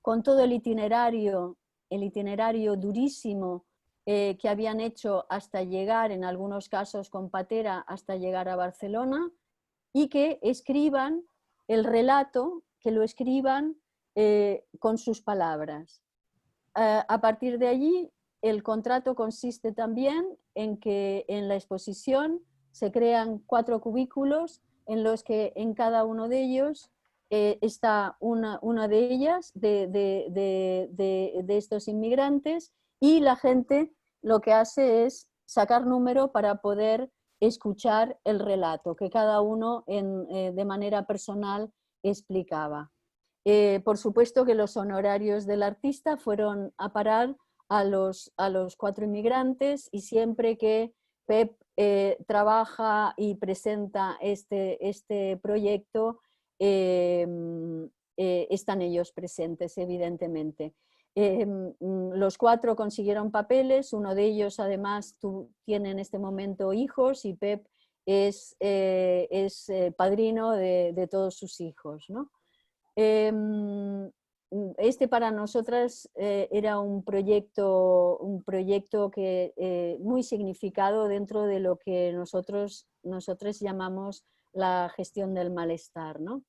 con todo el itinerario durísimo que habían hecho hasta llegar, en algunos casos con patera, hasta llegar a Barcelona, y que escriban el relato, que lo escriban con sus palabras. A partir de allí, el contrato consiste también en que en la exposición se crean 4 cubículos en los que en cada uno de ellos está una de ellas, de estos inmigrantes, y la gente lo que hace es sacar número para poder escuchar el relato que cada uno de manera personal explicaba. Por supuesto que los honorarios del artista fueron a parar a los 4 inmigrantes, y siempre que Pep trabaja y presenta este proyecto, están ellos presentes, evidentemente. Los 4 consiguieron papeles, uno de ellos además tiene en este momento hijos, y Pep es padrino de todos sus hijos, ¿no? Este para nosotras era un proyecto que, muy significado dentro de lo que nosotros llamamos la gestión del malestar, ¿no?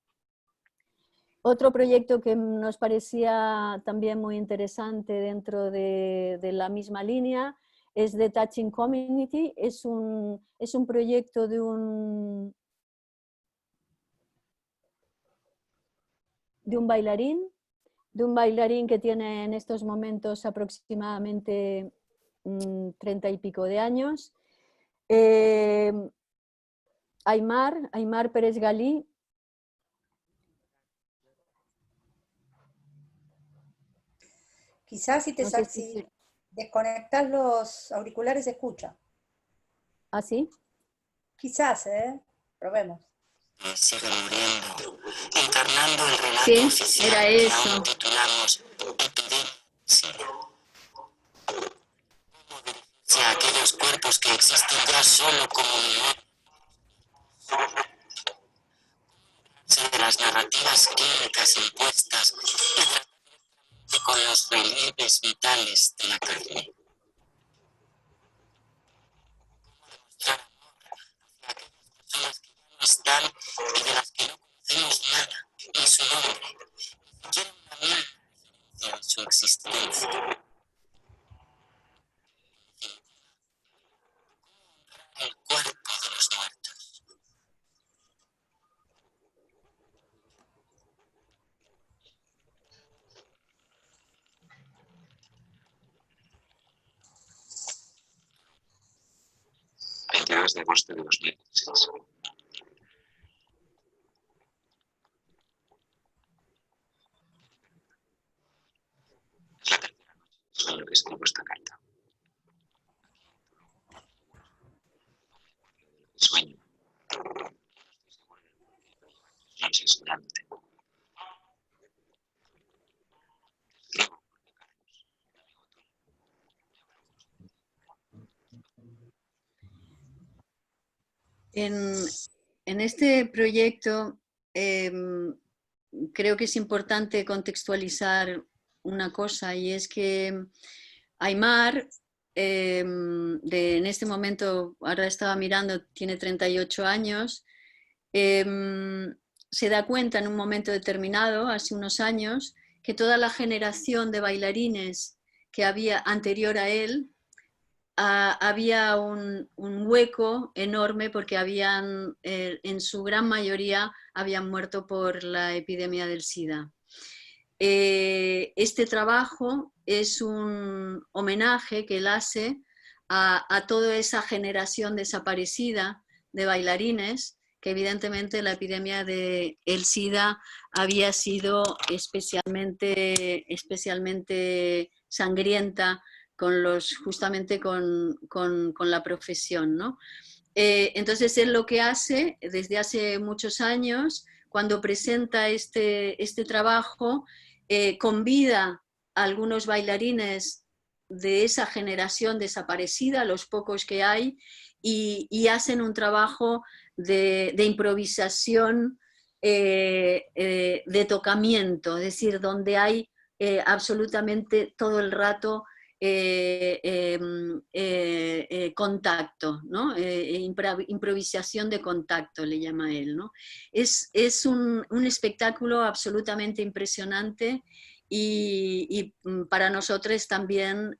Otro proyecto que nos parecía también muy interesante dentro de la misma línea es The Touching Community. Es un proyecto de un bailarín que tiene en estos momentos aproximadamente 30 y pico de años. Aimar Pérez Galí. Quizás si desconectas los auriculares se escucha. ¿Ah, sí? Quizás, probemos. Sigue muriendo, encarnando el relato Sí, oficial era que eso. aún titulamos Epidemia. ¿Cómo dirigirse a aquellos cuerpos que existen ya solo como de las narrativas clínicas impuestas y con los relieves vitales de la carne? ¿Cómo demostrar amor hacia aquellas personas que ya no están y de las que no conocemos nada, ni su nombre, ni siquiera una mínima referencia en su existencia? El cuerpo de los muertos. El 22 de agosto de 2016. Es la tercera noche de sueño que escribo esta carta. Sueño. Noches durante. En este proyecto creo que es importante contextualizar una cosa, y es que Aymar, en este momento, ahora estaba mirando, tiene 38 años, se da cuenta en un momento determinado, hace unos años, que toda la generación de bailarines que había anterior a él, había un hueco enorme porque habían, en su gran mayoría, habían muerto por la epidemia del SIDA. Este trabajo es un homenaje que él hace a toda esa generación desaparecida de bailarines, que evidentemente la epidemia del SIDA había sido especialmente sangrienta justamente con la profesión, ¿no? Entonces él lo que hace desde hace muchos años, cuando presenta este trabajo, convida a algunos bailarines de esa generación desaparecida, los pocos que hay, y hacen un trabajo de improvisación, de tocamiento, es decir, donde hay absolutamente todo el rato contacto, ¿no? Improvisación de contacto le llama él, ¿no? Es un espectáculo absolutamente impresionante y para nosotros también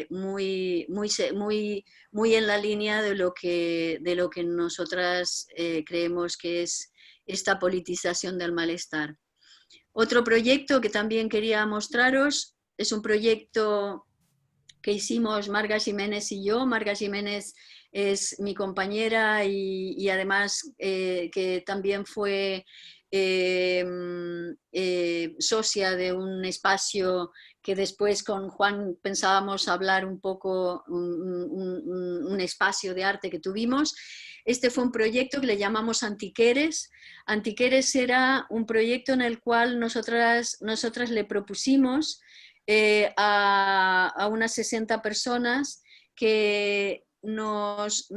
muy en la línea de lo que nosotras creemos que es esta politización del malestar. Otro proyecto que también quería mostraros es un proyecto que hicimos Marga Jiménez y yo. Marga Jiménez es mi compañera y además que también fue socia de un espacio que después con Juan pensábamos hablar un poco, un espacio de arte que tuvimos. Este fue un proyecto que le llamamos Antiqueres. Antiqueres era un proyecto en el cual nosotras le propusimos a unas 60 personas que nos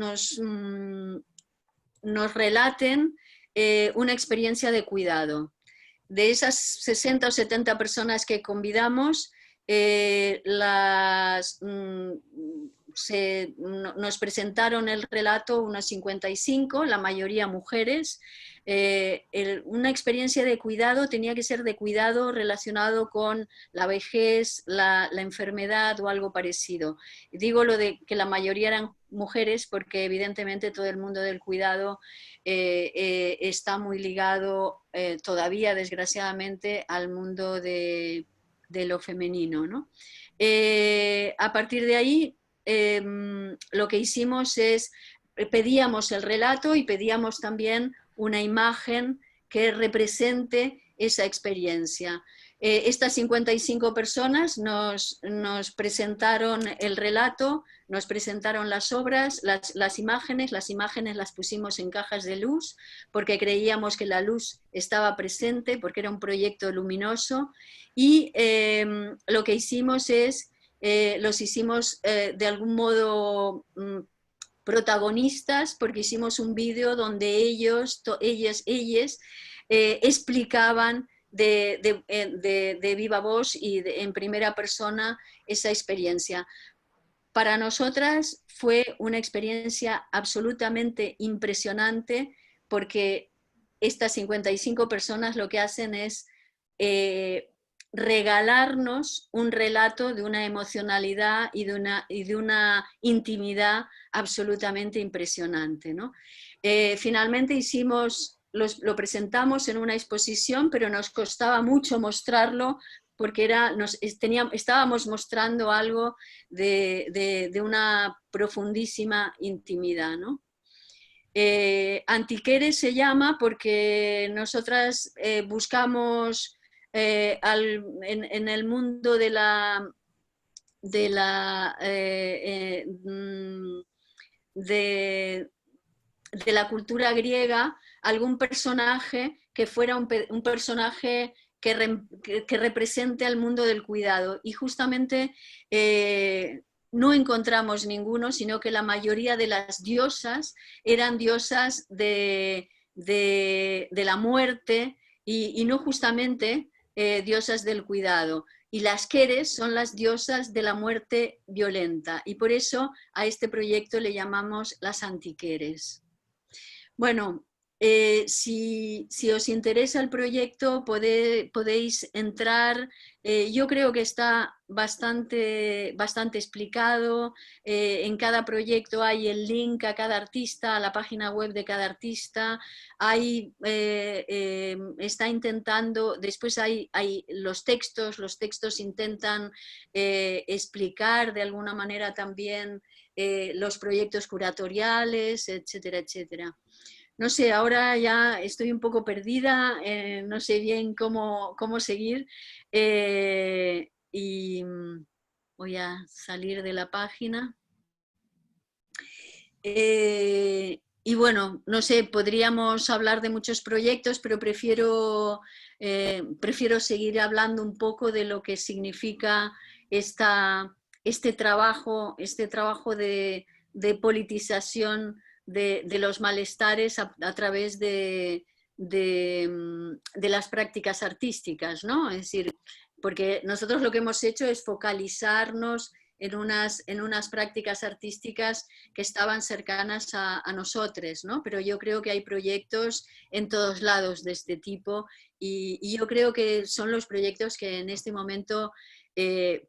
relaten una experiencia de cuidado. De esas 60 o 70 personas que convidamos, nos presentaron el relato unos 55, la mayoría mujeres. Una experiencia de cuidado tenía que ser de cuidado relacionado con la vejez, la enfermedad o algo parecido. Digo lo de que la mayoría eran mujeres porque evidentemente todo el mundo del cuidado está muy ligado todavía, desgraciadamente, al mundo de lo femenino, ¿no? A partir de ahí, lo que hicimos es, pedíamos el relato y pedíamos también una imagen que represente esa experiencia. Estas 55 personas nos presentaron el relato, nos presentaron las obras, las imágenes las pusimos en cajas de luz porque creíamos que la luz estaba presente, porque era un proyecto luminoso, y lo que hicimos es, los hicimos de algún modo protagonistas, porque hicimos un vídeo donde ellas explicaban de viva voz y en primera persona esa experiencia. Para nosotras fue una experiencia absolutamente impresionante porque estas 55 personas lo que hacen es regalarnos un relato de una emocionalidad y de una intimidad absolutamente impresionante, ¿no? Finalmente lo presentamos en una exposición, pero nos costaba mucho mostrarlo porque estábamos mostrando algo de una profundísima intimidad, ¿no? Antiqueres se llama porque nosotras buscamos en el mundo de la cultura griega algún personaje que fuera un personaje que represente al mundo del cuidado. Y justamente no encontramos ninguno, sino que la mayoría de las diosas eran diosas de la muerte y no justamente diosas del cuidado. Y las Keres son las diosas de la muerte violenta, y por eso a este proyecto le llamamos las Antiqueres. Bueno, si os interesa el proyecto podéis entrar. Yo creo que está bastante explicado. En cada proyecto hay el link a cada artista, a la página web de cada artista. Está intentando, después hay los textos intentan explicar de alguna manera también los proyectos curatoriales, etcétera, etcétera. No sé, ahora ya estoy un poco perdida, no sé bien cómo seguir, y voy a salir de la página. Y bueno, no sé, podríamos hablar de muchos proyectos, pero prefiero seguir hablando un poco de lo que significa este trabajo de politización de los malestares a través de las prácticas artísticas, ¿no? Es decir, porque nosotros lo que hemos hecho es focalizarnos en unas prácticas artísticas que estaban cercanas a nosotros, ¿no? Pero yo creo que hay proyectos en todos lados de este tipo, y yo creo que son los proyectos que en este momento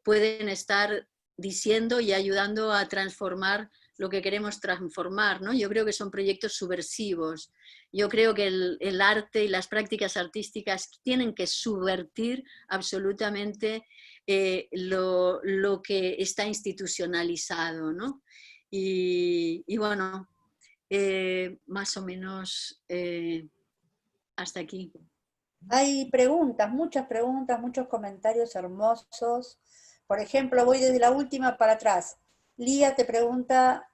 pueden estar diciendo y ayudando a transformar lo que queremos transformar, ¿no? Yo creo que son proyectos subversivos. Yo creo que el arte y las prácticas artísticas tienen que subvertir absolutamente lo que está institucionalizado, ¿no? Y bueno, más o menos hasta aquí. Hay preguntas, muchos comentarios hermosos. Por ejemplo, voy desde la última para atrás. Lía te pregunta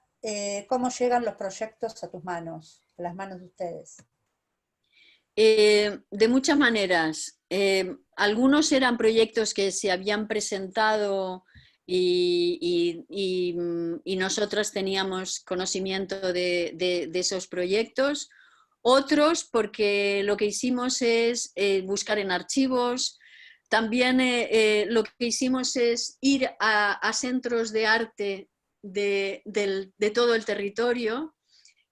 cómo llegan los proyectos a tus manos, a las manos de ustedes. De muchas maneras. Algunos eran proyectos que se habían presentado y nosotros teníamos conocimiento de esos proyectos. Otros porque lo que hicimos es buscar en archivos. También lo que hicimos es ir a centros de arte de todo el territorio.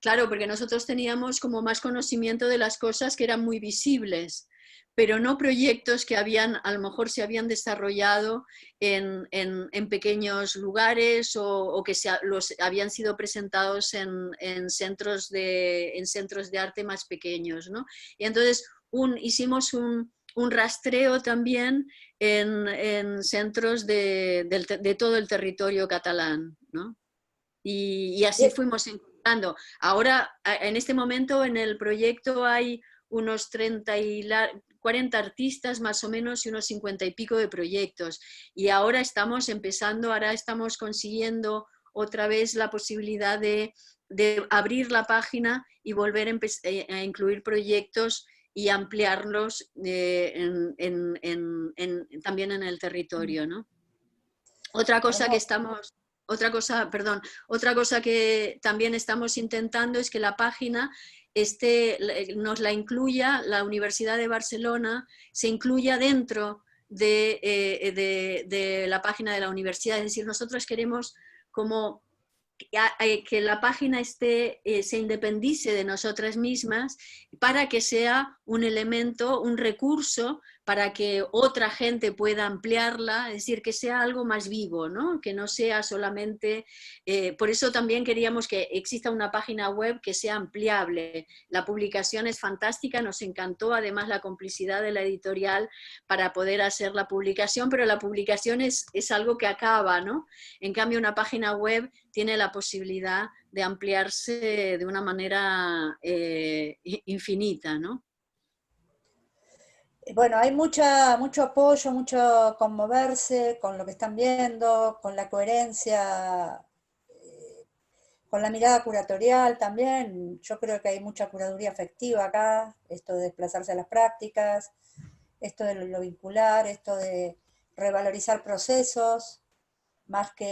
Claro, porque nosotros teníamos como más conocimiento de las cosas que eran muy visibles, pero no proyectos que a lo mejor se habían desarrollado en pequeños lugares o que habían sido presentados en centros de arte más pequeños, ¿no? Y entonces hicimos un rastreo también en centros de todo el territorio catalán, ¿no? Y así fuimos encontrando. Ahora, en este momento, en el proyecto hay unos 40 artistas más o menos y unos 50 y pico de proyectos. Y ahora estamos consiguiendo otra vez la posibilidad de abrir la página y volver a incluir proyectos y ampliarlos también en el territorio, ¿no? Otra cosa que también estamos intentando es que la página nos la incluya, la Universidad de Barcelona se incluya dentro de la página de la universidad. Es decir, nosotros queremos como que la página se independice de nosotras mismas para que sea un elemento, un recurso para que otra gente pueda ampliarla, es decir, que sea algo más vivo, ¿no? Que no sea solamente... por eso también queríamos que exista una página web que sea ampliable. La publicación es fantástica, nos encantó además la complicidad de la editorial para poder hacer la publicación, pero la publicación es algo que acaba, ¿no? En cambio, una página web tiene la posibilidad de ampliarse de una manera infinita, ¿no? Bueno, hay mucho apoyo, mucho conmoverse con lo que están viendo, con la coherencia, con la mirada curatorial también. Yo creo que hay mucha curaduría afectiva acá, esto de desplazarse a las prácticas, esto de lo vincular, esto de revalorizar procesos,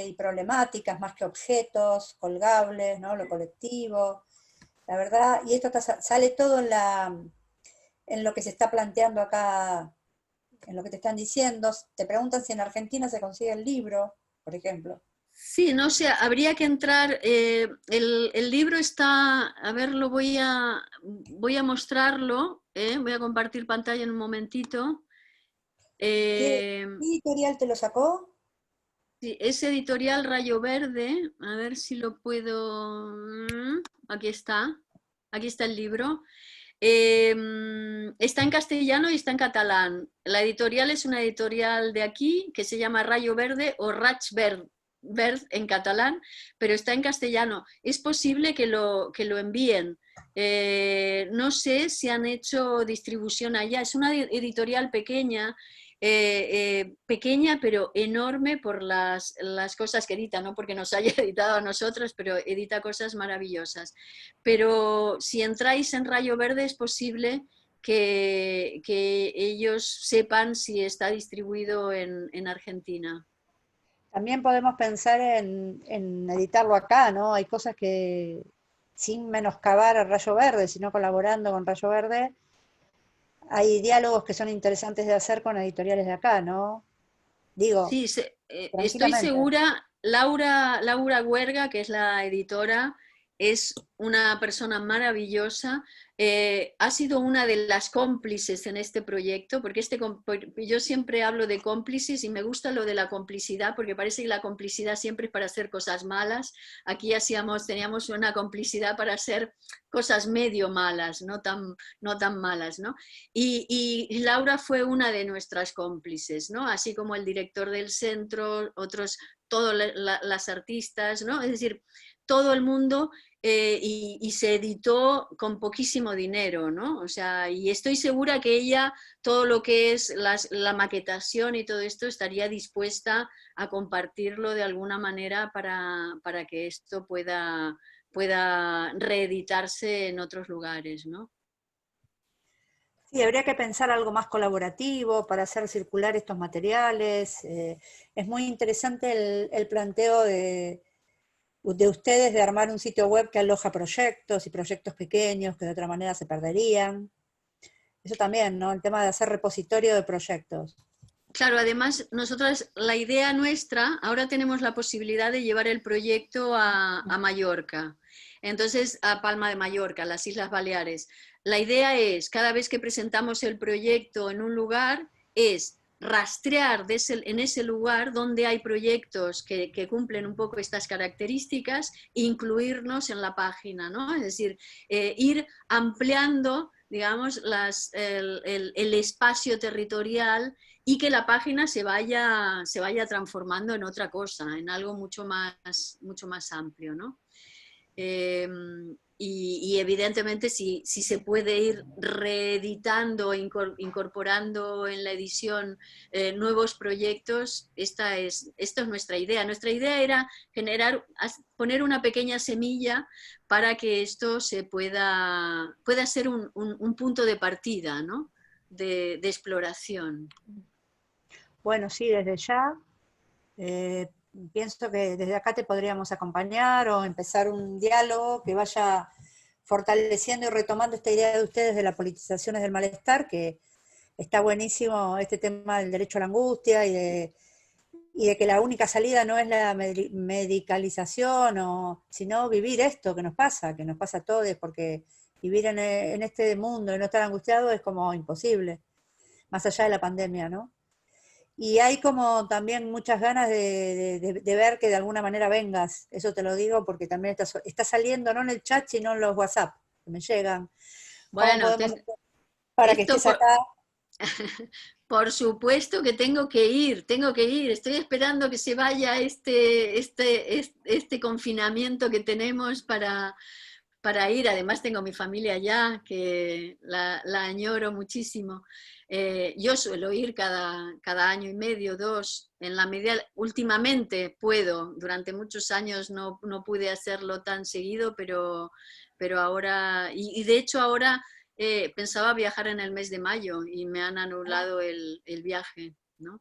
y problemáticas, más que objetos, colgables, ¿no? Lo colectivo. La verdad, y esto sale todo en lo que se está planteando acá, en lo que te están diciendo. Te preguntan si en Argentina se consigue el libro, por ejemplo. Sí, no sé, habría que entrar, el libro está, a ver, voy a mostrarlo, voy a compartir pantalla en un momentito. ¿Qué editorial te lo sacó? Sí, es editorial Rayo Verde, a ver si lo puedo, aquí está el libro. Está en castellano y está en catalán. La editorial es una editorial de aquí que se llama Rayo Verde o Raig Verd en catalán, pero está en castellano. Es posible que lo envíen. No sé si han hecho distribución allá. Es una editorial pequeña, pero enorme por las cosas que edita, no porque nos haya editado a nosotros, pero edita cosas maravillosas. Pero si entráis en Rayo Verde es posible que ellos sepan si está distribuido en Argentina. También podemos pensar en editarlo acá, ¿no? Hay cosas que, sin menoscabar a Rayo Verde, sino colaborando con Rayo Verde, hay diálogos que son interesantes de hacer con editoriales de acá, ¿no? Digo, sí, estoy tranquilamente. segura, Laura Huerga, que es la editora, es una persona maravillosa, ha sido una de las cómplices en este proyecto, porque yo siempre hablo de cómplices y me gusta lo de la complicidad, porque parece que la complicidad siempre es para hacer cosas malas. Aquí teníamos una complicidad para hacer cosas medio malas, no tan malas, ¿no? Y Laura fue una de nuestras cómplices, ¿no? Así como el director del centro, todas las artistas, ¿no? Es decir, todo el mundo, y se editó con poquísimo dinero, ¿no? O sea, y estoy segura que ella, todo lo que es la maquetación y todo esto, estaría dispuesta a compartirlo de alguna manera para que esto pueda reeditarse en otros lugares, ¿no? Sí, habría que pensar algo más colaborativo para hacer circular estos materiales. Es muy interesante el planteo de ustedes de armar un sitio web que aloja proyectos y proyectos pequeños que de otra manera se perderían. Eso también, ¿no? El tema de hacer repositorio de proyectos. Claro, además, nosotras, la idea nuestra, ahora tenemos la posibilidad de llevar el proyecto a Mallorca, entonces a Palma de Mallorca, las Islas Baleares. La idea es, cada vez que presentamos el proyecto en un lugar, es rastrear en ese lugar donde hay proyectos que cumplen un poco estas características e incluirnos en la página, ¿no? Es decir, ir ampliando, digamos, el espacio territorial y que la página se vaya transformando en otra cosa, en algo mucho más amplio, ¿no? Y evidentemente si se puede ir reeditando, incorporando en la edición nuevos proyectos, esto es nuestra idea. Nuestra idea era poner una pequeña semilla para que esto pueda ser un punto de partida, ¿no? de exploración. Bueno, sí, desde ya. Pienso que desde acá te podríamos acompañar o empezar un diálogo que vaya fortaleciendo y retomando esta idea de ustedes de las politizaciones del malestar, que está buenísimo este tema del derecho a la angustia y de que la única salida no es la medicalización, sino vivir esto que nos pasa a todos, porque vivir en este mundo y no estar angustiado es como imposible, más allá de la pandemia, ¿no? Y hay como también muchas ganas de ver que de alguna manera vengas, eso te lo digo porque también está saliendo, no en el chat, sino en los WhatsApp, que me llegan. Bueno, ¿Cómo podemos hacer para que estés acá? Por supuesto que tengo que ir, estoy esperando que se vaya este confinamiento que tenemos para ir, además tengo mi familia allá, que la añoro muchísimo. Yo suelo ir cada año y medio, 2, en la medida, últimamente puedo, durante muchos años no pude hacerlo tan seguido, pero ahora, y de hecho ahora pensaba viajar en el mes de mayo y me han anulado el viaje, ¿no?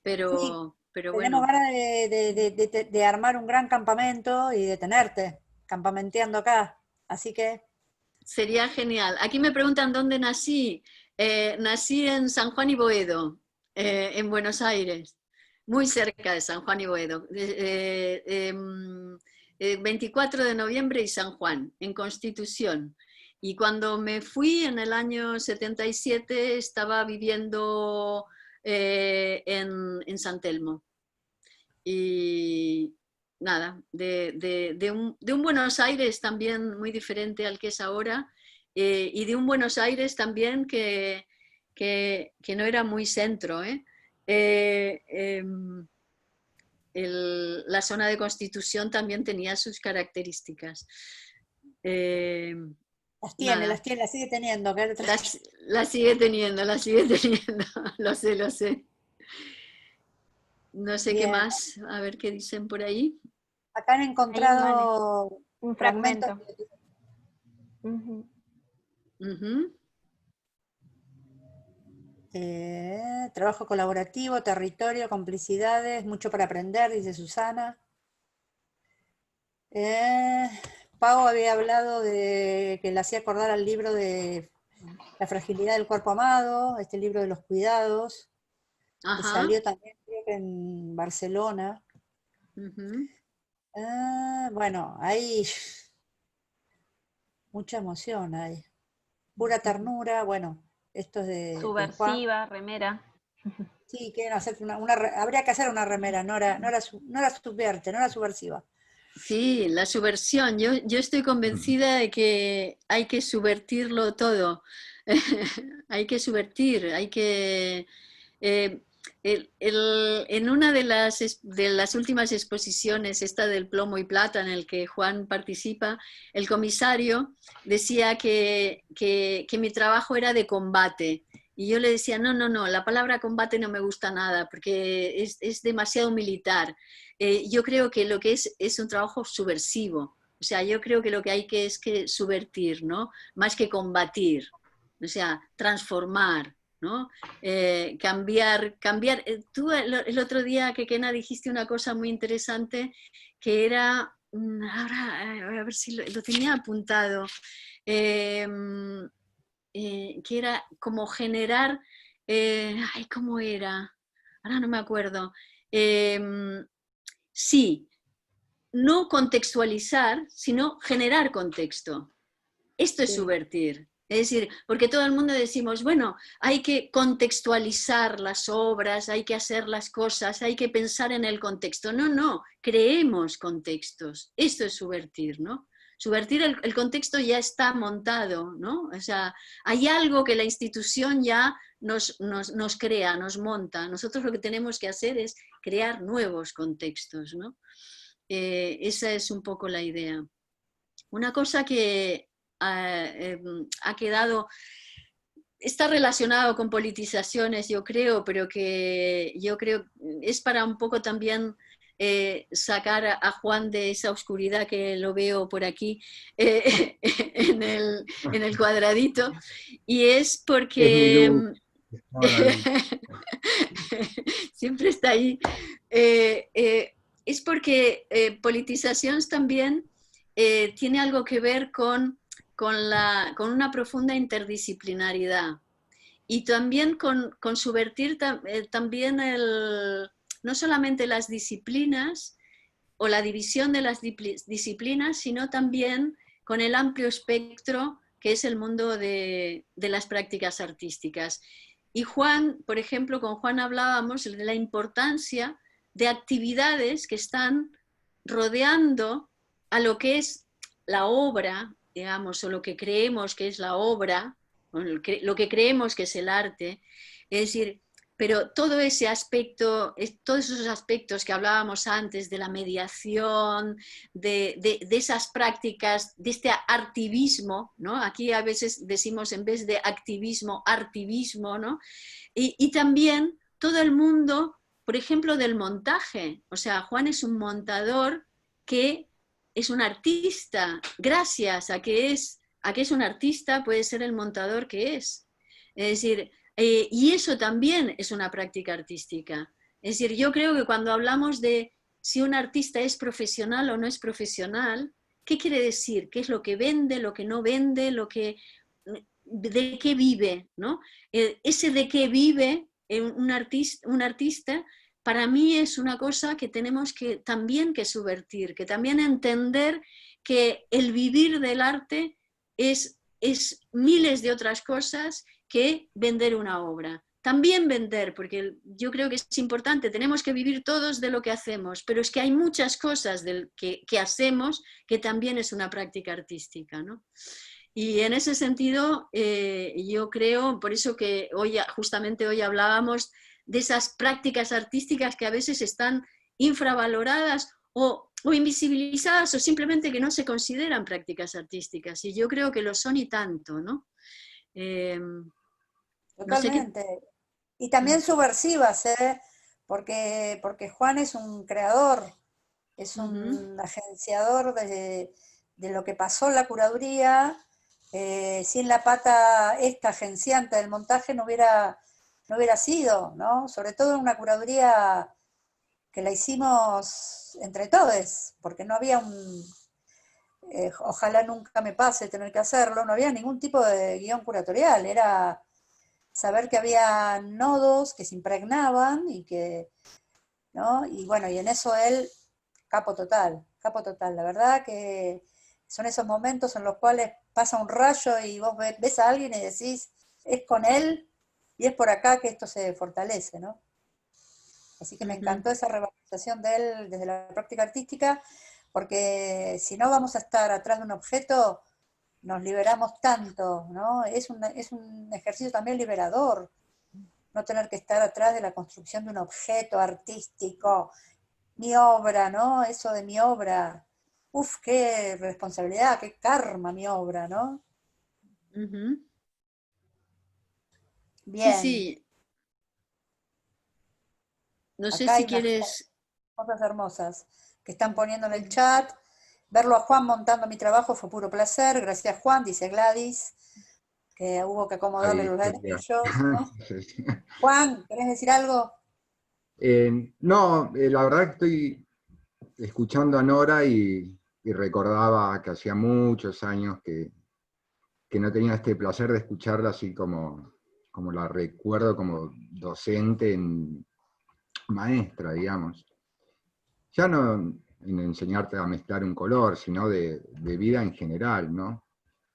Pero... Sí. pero Tenemos bueno. ganas de armar un gran campamento y de tenerte campamenteando acá. Así que Sería genial. Aquí me preguntan dónde nací. Nací en San Juan y Boedo, en Buenos Aires, muy cerca de San Juan y Boedo. 24 de noviembre y San Juan, en Constitución. Y cuando me fui en el año 77 estaba viviendo en San Telmo. Y nada, de un Buenos Aires también muy diferente al que es ahora, y de un Buenos Aires también que no era muy centro. La zona de Constitución también tenía sus características. las tiene, Nada. las sigue teniendo. La sigue teniendo, lo sé. No sé qué Bien. más, a ver qué dicen por ahí. Acá han encontrado un fragmentos. fragmento. Ujú. Ujú. Trabajo colaborativo, territorio, complicidades, mucho para aprender, dice Susana. Pau había hablado de que le hacía acordar al libro de La fragilidad del cuerpo amado, este libro de los cuidados, que Ajá. salió también creo que en Barcelona. Ujú. Bueno, hay mucha emoción hay. Pura ternura, bueno, esto es de Juan. Subversiva, remera. Sí, quieren hacer habría que hacer una remera, no la subvierte, no la subversiva. Sí, la subversión. Yo estoy convencida de que hay que subvertirlo todo. Hay que subvertir, hay que... en una de las últimas exposiciones, esta del plomo y plata, en el que Juan participa, el comisario decía que mi trabajo era de combate. Y yo le decía, no, la palabra combate no me gusta nada, porque es demasiado militar. Yo creo que lo que es un trabajo subversivo. O sea, yo creo que lo que hay que es que subvertir, ¿no? Más que combatir. O sea, transformar, ¿no? Cambiar. Tú el otro día, Kekena, dijiste una cosa muy interesante, que era, ahora a ver si lo tenía apuntado, que era como generar, ¿cómo era? Ahora no me acuerdo. Sí, no contextualizar, sino generar contexto. Esto es subvertir. Es decir, porque todo el mundo decimos, bueno, hay que contextualizar las obras, hay que hacer las cosas, hay que pensar en el contexto. No, creemos contextos. Esto es subvertir, ¿no? Subvertir el contexto ya está montado, ¿no? O sea, hay algo que la institución ya nos crea, nos monta. Nosotros lo que tenemos que hacer es crear nuevos contextos, ¿no? Esa es un poco la idea. Una cosa que ha quedado, está relacionado con politizaciones, yo creo, pero que yo creo es para un poco también sacar a Juan de esa oscuridad que lo veo por aquí en el cuadradito, y es porque... siempre está ahí. Es porque politizaciones también tiene algo que ver con una profunda interdisciplinaridad y también con subvertir también no solamente las disciplinas o la división de las disciplinas, sino también con el amplio espectro que es el mundo de las prácticas artísticas. Y Juan, por ejemplo, con Juan hablábamos de la importancia de actividades que están rodeando a lo que es la obra, digamos, o lo que creemos que es la obra, o lo que creemos que es el arte. Es decir, pero todo ese aspecto, todos esos aspectos que hablábamos antes de la mediación, de esas prácticas, de este artivismo, ¿no? Aquí a veces decimos en vez de activismo, artivismo, ¿no? Y también todo el mundo, por ejemplo, del montaje. O sea, Juan es un montador que es un artista. Gracias a que es un artista, puede ser el montador que es. Es decir, y eso también es una práctica artística. Es decir, yo creo que cuando hablamos de si un artista es profesional o no es profesional, ¿qué quiere decir? ¿Qué es lo que vende, lo que no vende, de qué vive, ¿no? Ese de qué vive un artista, para mí es una cosa que tenemos también que subvertir, que también entender que el vivir del arte es miles de otras cosas que vender una obra. También vender, porque yo creo que es importante, tenemos que vivir todos de lo que hacemos, pero es que hay muchas cosas que hacemos que también es una práctica artística, ¿no? Y en ese sentido, yo creo, por eso que justamente hoy hablábamos de esas prácticas artísticas que a veces están infravaloradas o invisibilizadas o simplemente que no se consideran prácticas artísticas. Y yo creo que lo son y tanto, ¿no? No sé qué... Totalmente. Y también subversivas, porque Juan es un creador, es un agenciador de lo que pasó en la curaduría. Sin la pata esta agenciante del montaje no hubiera sido, ¿no? Sobre todo en una curaduría que la hicimos entre todos, porque no había ojalá nunca me pase tener que hacerlo, no había ningún tipo de guión curatorial, era saber que había nodos que se impregnaban y que, ¿no? Y bueno, y en eso él, capo total, la verdad que son esos momentos en los cuales pasa un rayo y vos ves a alguien y decís, es con él y es por acá que esto se fortalece, ¿no? Así que me encantó esa revalorización de él desde la práctica artística, porque si no vamos a estar atrás de un objeto, nos liberamos tanto, ¿no? Es un ejercicio también liberador, no tener que estar atrás de la construcción de un objeto artístico, mi obra, ¿no? Eso de mi obra, uf, qué responsabilidad, qué karma mi obra, ¿no? Bien. Sí. No sé Acá si hay unas quieres... cosas hermosas que están poniendo en el chat. Verlo a Juan montando mi trabajo fue puro placer. Gracias, Juan, dice Gladys, que hubo que acomodarle los ladrillos, ¿no? Juan, ¿querés decir algo? No, la verdad que estoy escuchando a Nora y recordaba que hacía muchos años que no tenía este placer de escucharla así como la recuerdo como docente, maestra, digamos. Ya no en enseñarte a mezclar un color, sino de vida en general, ¿no?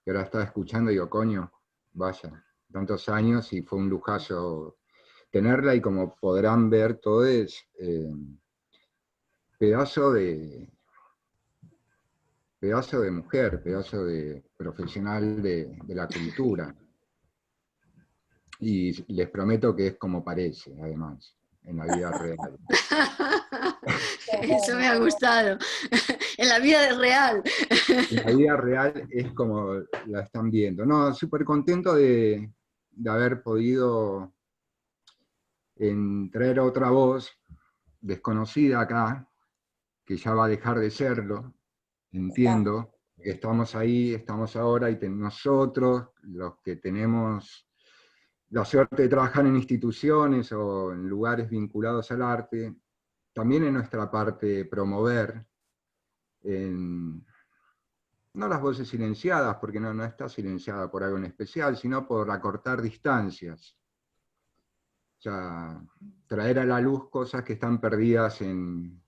Que ahora estaba escuchando y digo, coño, vaya, tantos años y fue un lujazo tenerla, y como podrán ver todos, pedazo de mujer, pedazo de profesional de la cultura. Y les prometo que es como parece, además, en la vida real. Eso me ha gustado. En la vida real. En la vida real es como la están viendo. No, súper contento de haber podido traer otra voz desconocida acá, que ya va a dejar de serlo, entiendo. Estamos ahí, estamos ahora, y nosotros, los que tenemos la suerte de trabajar en instituciones o en lugares vinculados al arte, también en nuestra parte promover, no las voces silenciadas, porque no está silenciada por algo en especial, sino por acortar distancias. O sea, traer a la luz cosas que están perdidas en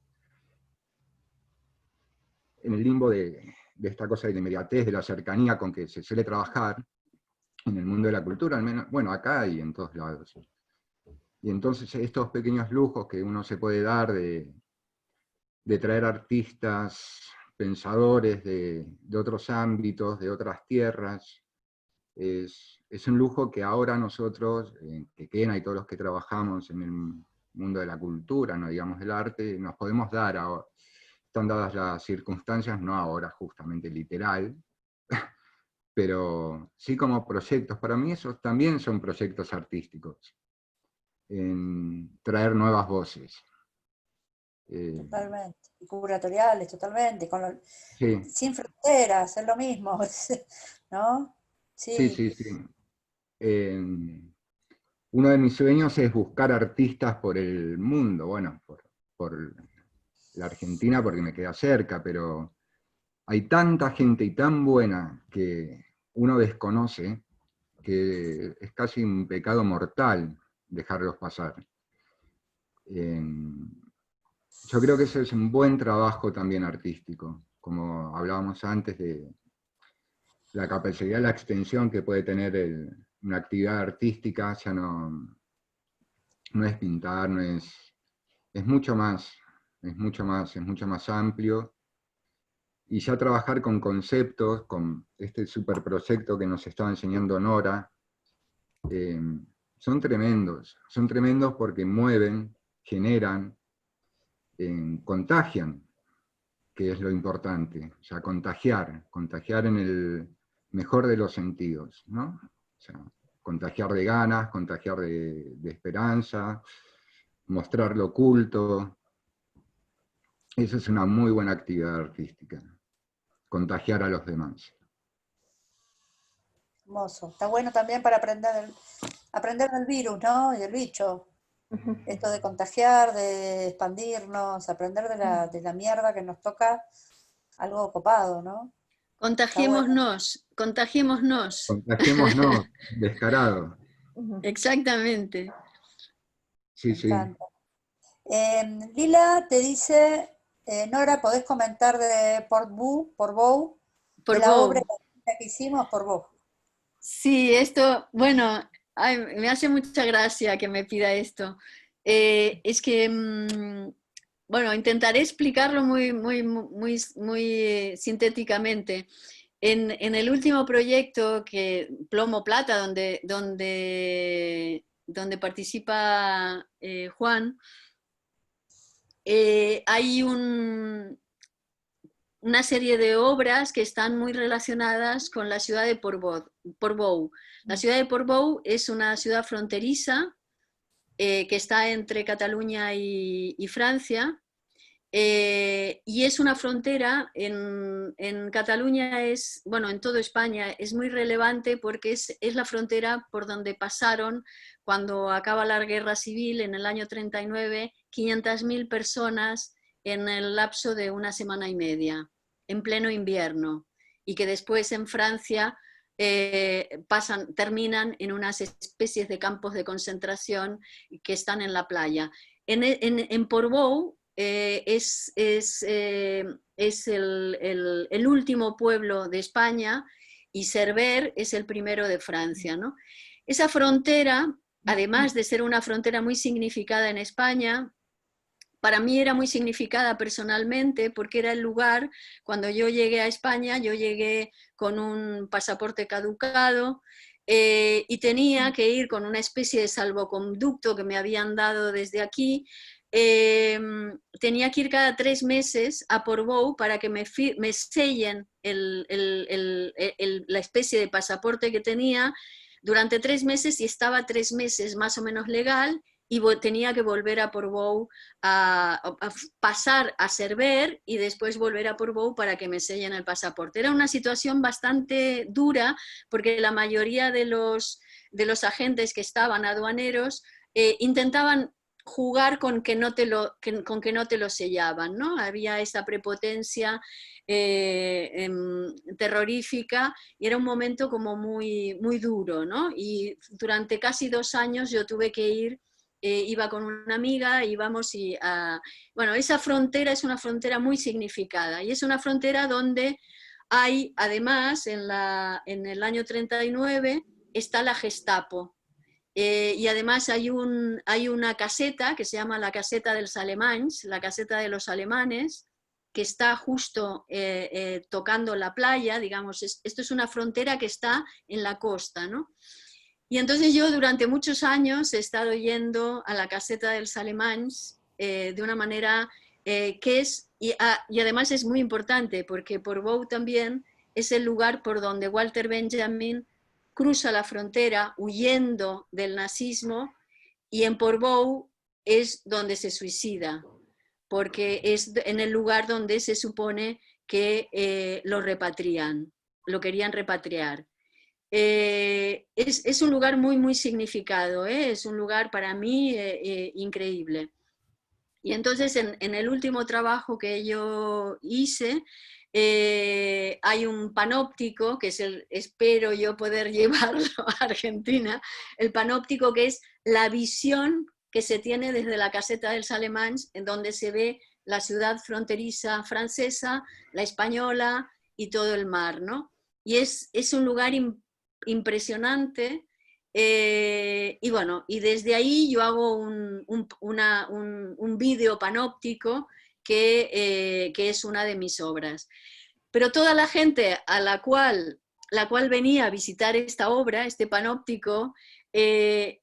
el limbo de esta cosa de la inmediatez, de la cercanía con que se suele trabajar en el mundo de la cultura, al menos, bueno, acá y en todos lados. Y entonces estos pequeños lujos que uno se puede dar de traer artistas, pensadores de otros ámbitos, de otras tierras, es un lujo que ahora nosotros, que Kena y todos los que trabajamos en el mundo de la cultura, no digamos del arte, nos podemos dar ahora. Están dadas las circunstancias, no ahora justamente literal, pero sí como proyectos. Para mí esos también son proyectos artísticos, en traer nuevas voces. Totalmente, y curatoriales, totalmente, Sí. Sin fronteras, es lo mismo, ¿no? Sí, Sí. sí, sí. uno de mis sueños es buscar artistas por el mundo, bueno, por la Argentina porque me queda cerca, pero hay tanta gente y tan buena que uno desconoce que es casi un pecado mortal dejarlos pasar. Yo creo que ese es un buen trabajo también artístico, como hablábamos antes de la capacidad, la extensión que puede tener una actividad artística, ya no es pintar, es mucho más, es mucho más amplio, y ya trabajar con conceptos, con este superproyecto que nos estaba enseñando Nora, son tremendos porque mueven, generan, contagian, que es lo importante, o sea, contagiar en el mejor de los sentidos, ¿no? O sea, contagiar de ganas, contagiar de esperanza, mostrar lo oculto. Eso es una muy buena actividad artística, contagiar a los demás. Hermoso. Está bueno también para aprender del virus, ¿no? Y del bicho. Esto de contagiar, de expandirnos, aprender de la mierda que nos toca, algo copado, ¿no? Contagiémonos, contagiémonos. Contagiémonos, descarado. Exactamente. Sí, sí. Me encanta. Lila te dice, Nora, ¿podés comentar de Portbou, de la obra que hicimos Portbou? Sí, esto, bueno, ay, me hace mucha gracia que me pida esto. Es que, bueno, intentaré explicarlo muy sintéticamente. En el último proyecto, Plomo Plata, donde participa Juan, hay una serie de obras que están muy relacionadas con la ciudad de Portbou. La ciudad de Portbou es una ciudad fronteriza que está entre Cataluña y Francia, y es una frontera, en Cataluña bueno, en toda España es muy relevante porque es la frontera por donde pasaron, cuando acaba la guerra civil en el año 39, 500.000 personas en el lapso de una semana y media, en pleno invierno, y que después en Francia terminan en unas especies de campos de concentración que están en la playa. En Portbou es el último pueblo de España y Cerver es el primero de Francia, ¿no? Esa frontera, además de ser una frontera muy significada en España, para mí era muy significada personalmente porque era el lugar, cuando yo llegué a España, yo llegué con un pasaporte caducado y tenía que ir con una especie de salvoconducto que me habían dado desde aquí. Tenía que ir cada 3 meses a Portbou para que me sellen la especie de pasaporte que tenía durante 3 meses, y estaba 3 meses más o menos legal, y tenía que volver a Portbou a pasar a Cerver y después volver a Portbou para que me sellen el pasaporte. Era una situación bastante dura porque la mayoría de los agentes que estaban aduaneros intentaban jugar con que no te lo sellaban, ¿no? Había esa prepotencia terrorífica, y era un momento como muy, muy duro, ¿no? Y durante casi 2 años yo tuve que ir, iba con una amiga, íbamos bueno, esa frontera es una frontera muy significada, y es una frontera donde hay, además, en el año 39 está la Gestapo. Y además hay una caseta que se llama la caseta dels Alemanys, la caseta de los alemanes, que está justo tocando la playa, digamos. Esto es una frontera que está en la costa, ¿no? Y entonces yo durante muchos años he estado yendo a la caseta dels Alemanys de una manera que es, y además es muy importante porque Portbou también es el lugar por donde Walter Benjamin cruza la frontera huyendo del nazismo, y en Portbou es donde se suicida, porque es en el lugar donde se supone que lo querían repatriar. es un lugar muy, muy significado, es un lugar para mí increíble. Y entonces en el último trabajo que yo hice, hay un panóptico, que es espero yo poder llevarlo a Argentina, el panóptico que es la visión que se tiene desde la caseta dels Alemanys, en donde se ve la ciudad fronteriza francesa, la española y todo el mar, ¿no? Y es un lugar impresionante. Y bueno, y desde ahí yo hago un vídeo panóptico que es una de mis obras. Pero toda la gente a la cual venía a visitar esta obra, este panóptico, que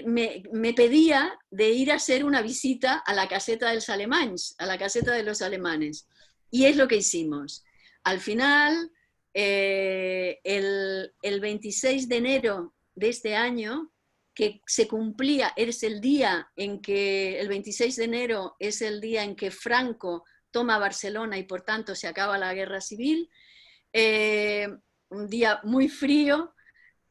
me pedía de ir a hacer una visita a la caseta dels Alemanys, a la caseta de los alemanes. Y es lo que hicimos. Al final, el 26 de enero de este año, que se cumplía, es el día en que, el 26 de enero es el día en que Franco toma Barcelona y por tanto se acaba la guerra civil, un día muy frío,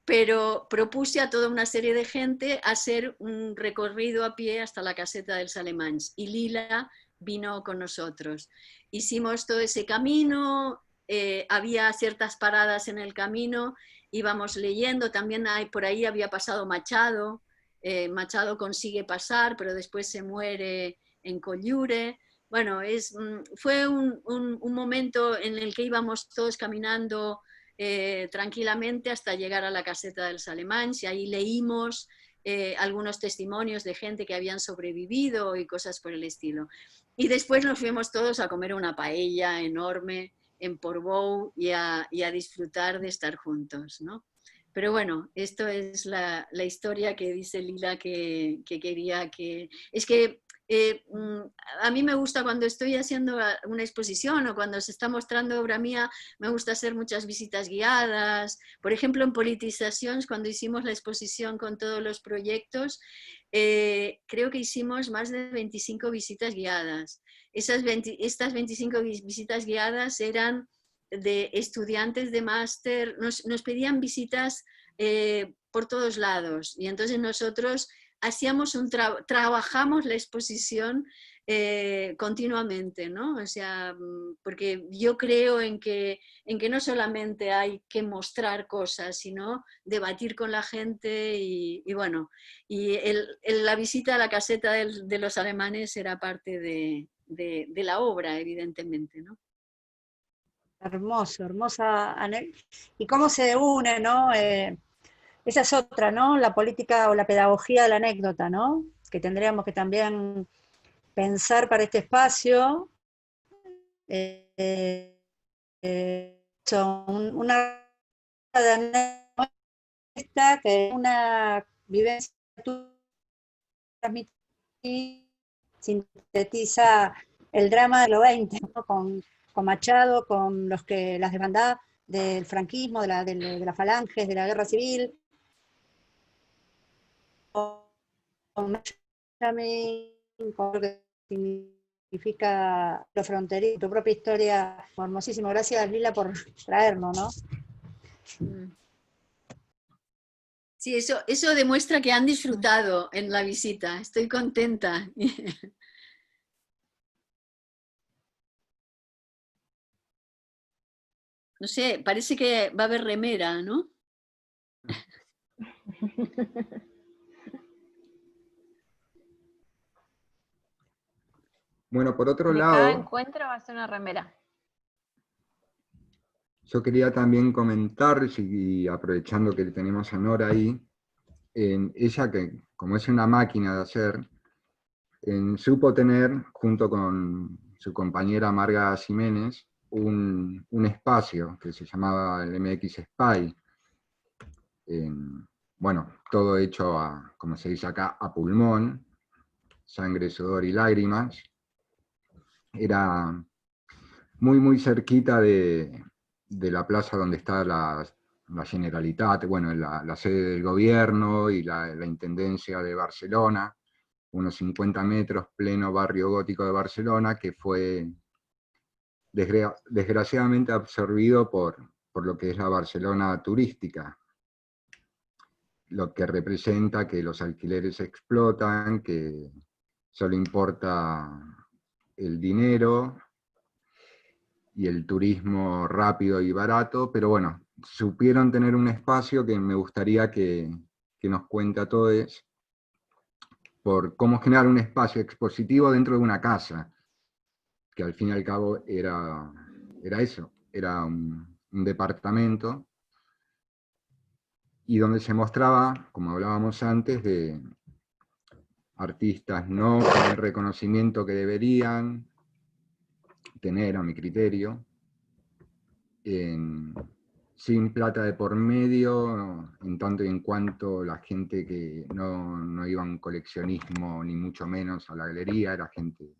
pero propuse a toda una serie de gente hacer un recorrido a pie hasta la caseta dels Alemanys, y Lila vino con nosotros. Hicimos todo ese camino, había ciertas paradas en el camino, íbamos leyendo, también por ahí había pasado Machado, Machado consigue pasar, pero después se muere en Collure. Bueno, fue un momento en el que íbamos todos caminando tranquilamente hasta llegar a la caseta dels Alemanys, y ahí leímos algunos testimonios de gente que habían sobrevivido y cosas por el estilo. Y después nos fuimos todos a comer una paella enorme en Portbou y a disfrutar de estar juntos, ¿no? Pero bueno, esto es la historia que dice Lila que quería que... Es que a mí me gusta cuando estoy haciendo una exposición o cuando se está mostrando obra mía, me gusta hacer muchas visitas guiadas. Por ejemplo, en Politizacions, cuando hicimos la exposición con todos los proyectos, creo que hicimos más de 25 visitas guiadas. Estas 25 visitas guiadas eran de estudiantes de máster, nos pedían visitas por todos lados, y entonces nosotros hacíamos trabajamos la exposición continuamente, ¿no? O sea, porque yo creo en que no solamente hay que mostrar cosas, sino debatir con la gente, y bueno, y la visita a la caseta de los alemanes era parte de la obra, evidentemente, ¿no? Hermoso, hermosa. Y cómo se une, ¿no? Esa es otra, ¿no? La política o la pedagogía de la anécdota, ¿no? Que tendríamos que también pensar para este espacio. Una anécdota que una vivencia sintetiza el drama del siglo XX, ¿no? Con Machado, con las desbandadas del franquismo, de la falange, de la guerra civil, con lo que significa lo fronterizo, tu propia historia, hermosísimo. Gracias, Lila, por traernos, ¿no? Sí, eso demuestra que han disfrutado en la visita. Estoy contenta. No sé, parece que va a haber remera, ¿no? Bueno, por otro De cada lado, encuentro va a ser una remera. yo quería también comentar, y aprovechando que tenemos a Nora ahí, ella que, como es una máquina de hacer, supo tener, junto con su compañera Marga Jiménez, un espacio que se llamaba el MX Spy. Bueno, todo hecho, como se dice acá, a pulmón, sangre, sudor y lágrimas. Era muy, muy cerquita de la plaza donde está la Generalitat, bueno, la sede del gobierno y la Intendencia de Barcelona, unos 50 metros, pleno barrio gótico de Barcelona, que fue desgraciadamente absorbido por por lo que es la Barcelona turística, lo que representa que los alquileres explotan, que solo importa el dinero y el turismo rápido y barato, pero bueno, supieron tener un espacio que me gustaría que nos cuente a todos, por cómo generar un espacio expositivo dentro de una casa, que al fin y al cabo era eso, era un departamento, y donde se mostraba, como hablábamos antes, de artistas no con el reconocimiento que deberían tener, a mi criterio, sin plata de por medio, en tanto y en cuanto la gente que no iba a un coleccionismo, ni mucho menos a la galería, era gente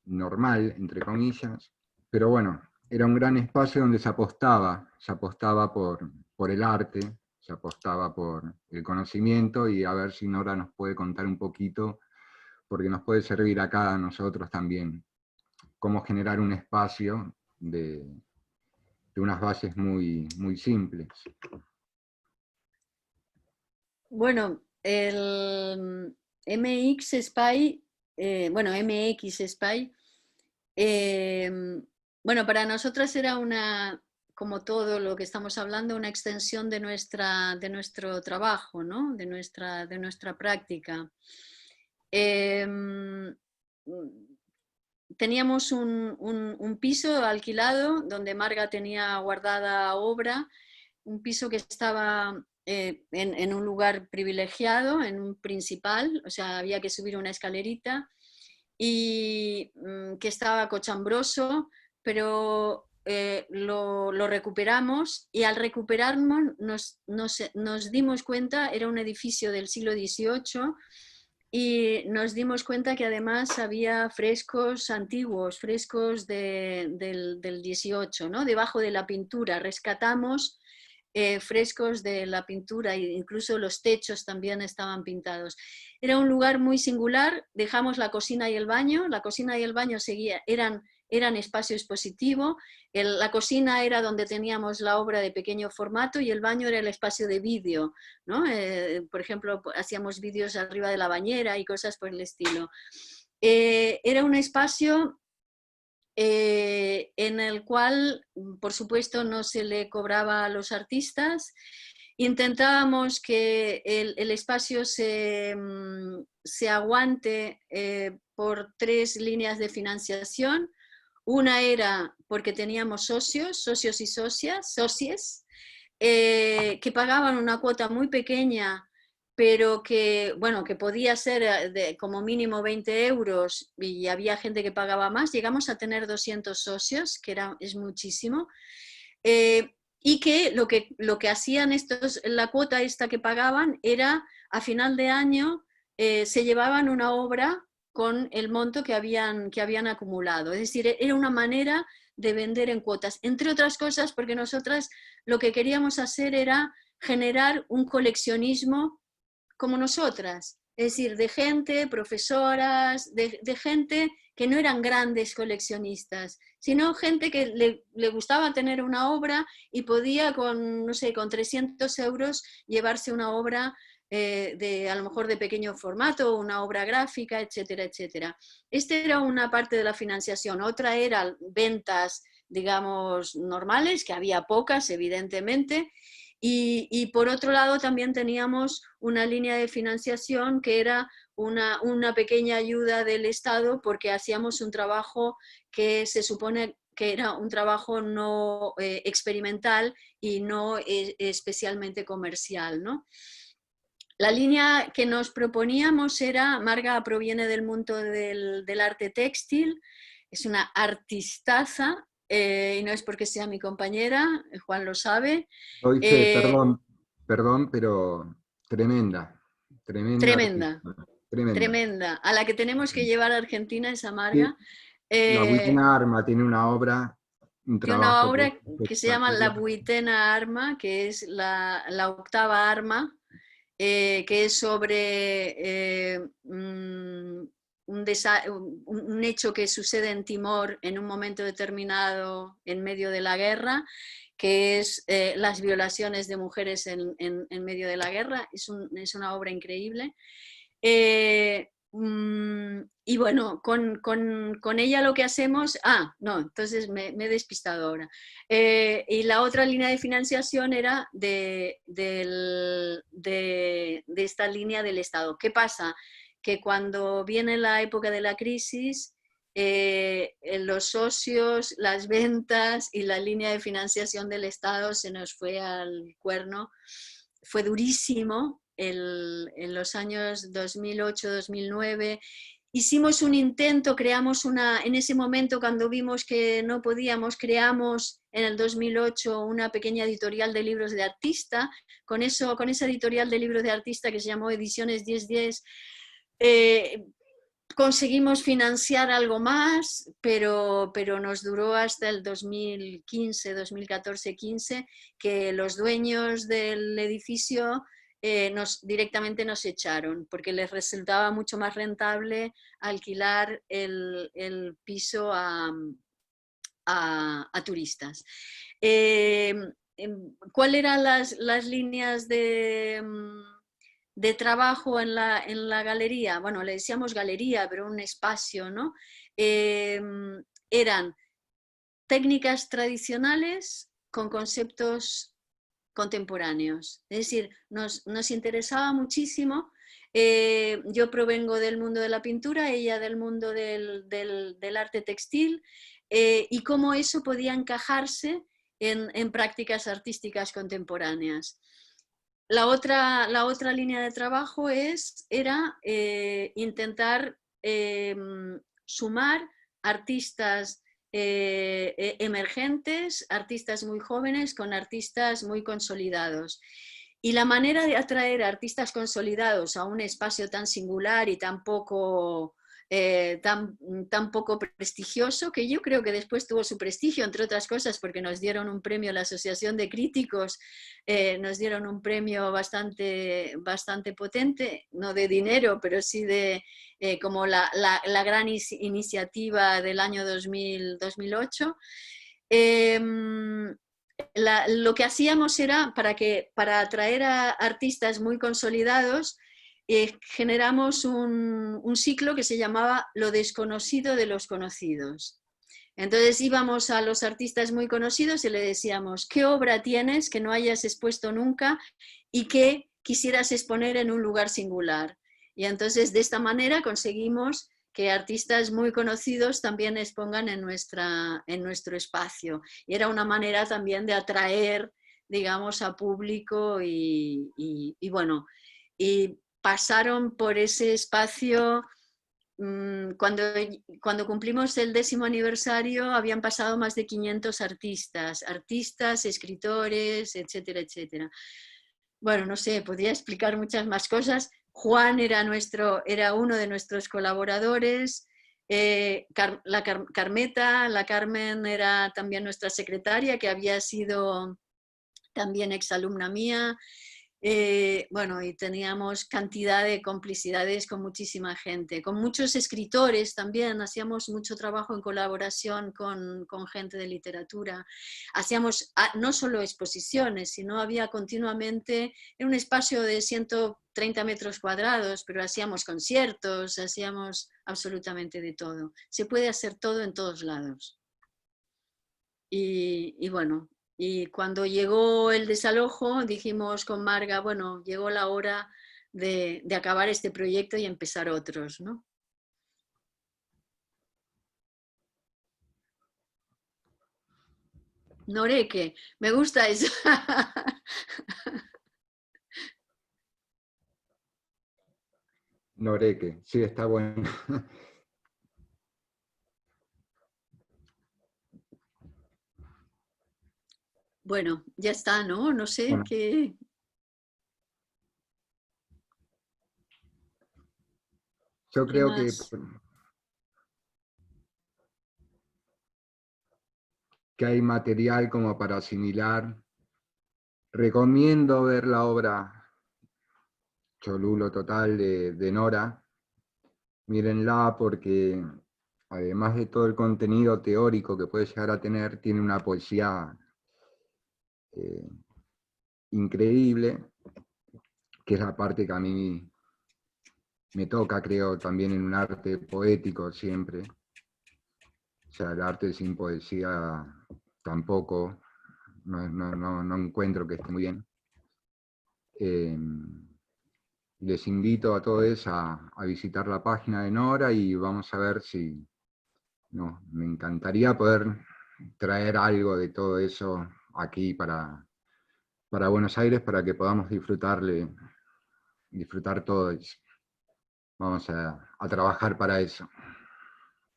normal, entre comillas, pero bueno, era un gran espacio donde se apostaba por el arte, se apostaba por el conocimiento, y a ver si Nora nos puede contar un poquito, porque nos puede servir acá a nosotros también, cómo generar un espacio de unas bases muy, muy simples. Bueno, el MX Spy, MX Spy, bueno, para nosotras era una, como todo lo que estamos hablando, una extensión de nuestro trabajo, ¿no? de nuestra práctica. Teníamos un piso alquilado donde Marga tenía guardada obra, un piso que estaba en un lugar privilegiado, en un principal, o sea, había que subir una escalerita, y que estaba cochambroso, pero lo recuperamos, y al recuperarnos nos dimos cuenta, era un edificio del siglo XVIII, y nos dimos cuenta que además había frescos antiguos, frescos del XVIII, ¿no? Debajo de la pintura. Rescatamos frescos de la pintura, e incluso los techos también estaban pintados. Era un lugar muy singular. Dejamos la cocina y el baño. La cocina y el baño eran espacio expositivo. La cocina era donde teníamos la obra de pequeño formato, y el baño era el espacio de vídeo, ¿no? Por ejemplo, hacíamos vídeos arriba de la bañera y cosas por el estilo. Era un espacio en el cual, por supuesto, no se le cobraba a los artistas. Intentábamos que el espacio se aguante por 3 líneas de financiación. Una era porque teníamos socios y socies, que pagaban una cuota muy pequeña, pero que, bueno, que podía ser como mínimo 20 euros, y había gente que pagaba más. Llegamos a tener 200 socios, que es muchísimo, y que lo que hacían estos, la cuota esta que pagaban era, a final de año, se llevaban una obra con el monto que habían acumulado. Es decir, era una manera de vender en cuotas, entre otras cosas porque nosotras lo que queríamos hacer era generar un coleccionismo como nosotras, es decir, de gente, profesoras, de gente que no eran grandes coleccionistas, sino gente que le gustaba tener una obra y podía con 300 euros llevarse una obra a lo mejor de pequeño formato, una obra gráfica, etcétera, etcétera. Esta era una parte de la financiación. Otra era ventas, digamos, normales, que había pocas, evidentemente. Y por otro lado también teníamos una línea de financiación que era una pequeña ayuda del Estado, porque hacíamos un trabajo que se supone que era un trabajo no experimental y no especialmente comercial, ¿no? La línea que nos proponíamos era, Marga proviene del mundo del arte textil, es una artistaza, y no es porque sea mi compañera, Juan lo sabe. Doy fe, perdón, pero tremenda Tremenda, tremenda. tremenda. A la que tenemos que llevar a Argentina es a Marga. La Buitena Arma tiene una obra, un Tiene trabajo una obra que se llama La Buitena Arma, que es la 8ª arma, que es sobre un hecho que sucede en Timor en un momento determinado en medio de la guerra, que es las violaciones de mujeres en medio de la guerra. Es una obra increíble. Y bueno, con ella lo que hacemos... no, entonces me he despistado ahora. Y la otra línea de financiación era de esta línea del Estado. ¿Qué pasa? Que cuando viene la época de la crisis, los socios, las ventas y la línea de financiación del Estado se nos fue al cuerno. Fue durísimo en los años 2008-2009. Hicimos un intento, en ese momento cuando vimos que no podíamos, creamos en el 2008 una pequeña editorial de libros de artista. Con esa editorial de libros de artista que se llamó Ediciones 1010, conseguimos financiar algo más, pero nos duró hasta el 2015, 2014-15, que los dueños del edificio directamente nos echaron, porque les resultaba mucho más rentable alquilar el piso a turistas. ¿Cuáles eran las líneas de trabajo en la galería? Bueno, le decíamos galería, pero un espacio, ¿no? Eran técnicas tradicionales con conceptos contemporáneos. Es decir, nos interesaba muchísimo. Yo provengo del mundo de la pintura, ella del mundo del arte textil, y cómo eso podía encajarse en prácticas artísticas contemporáneas. La otra línea de trabajo era intentar sumar artistas emergentes, artistas muy jóvenes con artistas muy consolidados. Y la manera de atraer artistas consolidados a un espacio tan singular y tan poco prestigioso, que yo creo que después tuvo su prestigio, entre otras cosas, porque nos dieron un premio, la Asociación de Críticos, nos dieron un premio bastante potente, no de dinero, pero sí de como la gran iniciativa del año 2008. Lo que hacíamos era, para atraer a artistas muy consolidados, generamos un ciclo que se llamaba Lo desconocido de los conocidos. Entonces íbamos a los artistas muy conocidos y le decíamos: ¿qué obra tienes que no hayas expuesto nunca y que quisieras exponer en un lugar singular? Y entonces de esta manera conseguimos que artistas muy conocidos también expongan en nuestro espacio. Y era una manera también de atraer, digamos, a público y bueno, y pasaron por ese espacio. Cuando cumplimos el 10º aniversario habían pasado más de 500 artistas, escritores, etcétera, etcétera. Bueno, no sé, podría explicar muchas más cosas. Juan era uno de nuestros colaboradores, la Carmen era también nuestra secretaria, que había sido también exalumna mía. Bueno, y teníamos cantidad de complicidades con muchísima gente, con muchos escritores también, hacíamos mucho trabajo en colaboración con gente de literatura, hacíamos no solo exposiciones, sino había continuamente, en un espacio de 130 metros cuadrados, pero hacíamos conciertos, hacíamos absolutamente de todo. Se puede hacer todo en todos lados. Y bueno, y cuando llegó el desalojo, dijimos con Marga, bueno, llegó la hora de acabar este proyecto y empezar otros, ¿no? Noreque, me gusta eso. Noreque, sí, está bueno. Bueno, ya está, ¿no? No sé Bueno. qué... Yo creo que hay material como para asimilar. Recomiendo ver la obra Cholulo Total de Nora, mírenla porque además de todo el contenido teórico que puede llegar a tener, tiene una poesía increíble, que es la parte que a mí me toca, creo, también en un arte poético siempre. O sea, el arte sin poesía tampoco, no encuentro que esté muy bien. Les invito a todos a visitar la página de Nora y vamos a ver si... No, me encantaría poder traer algo de todo eso aquí para Buenos Aires para que podamos disfrutar todos. Vamos a trabajar para eso.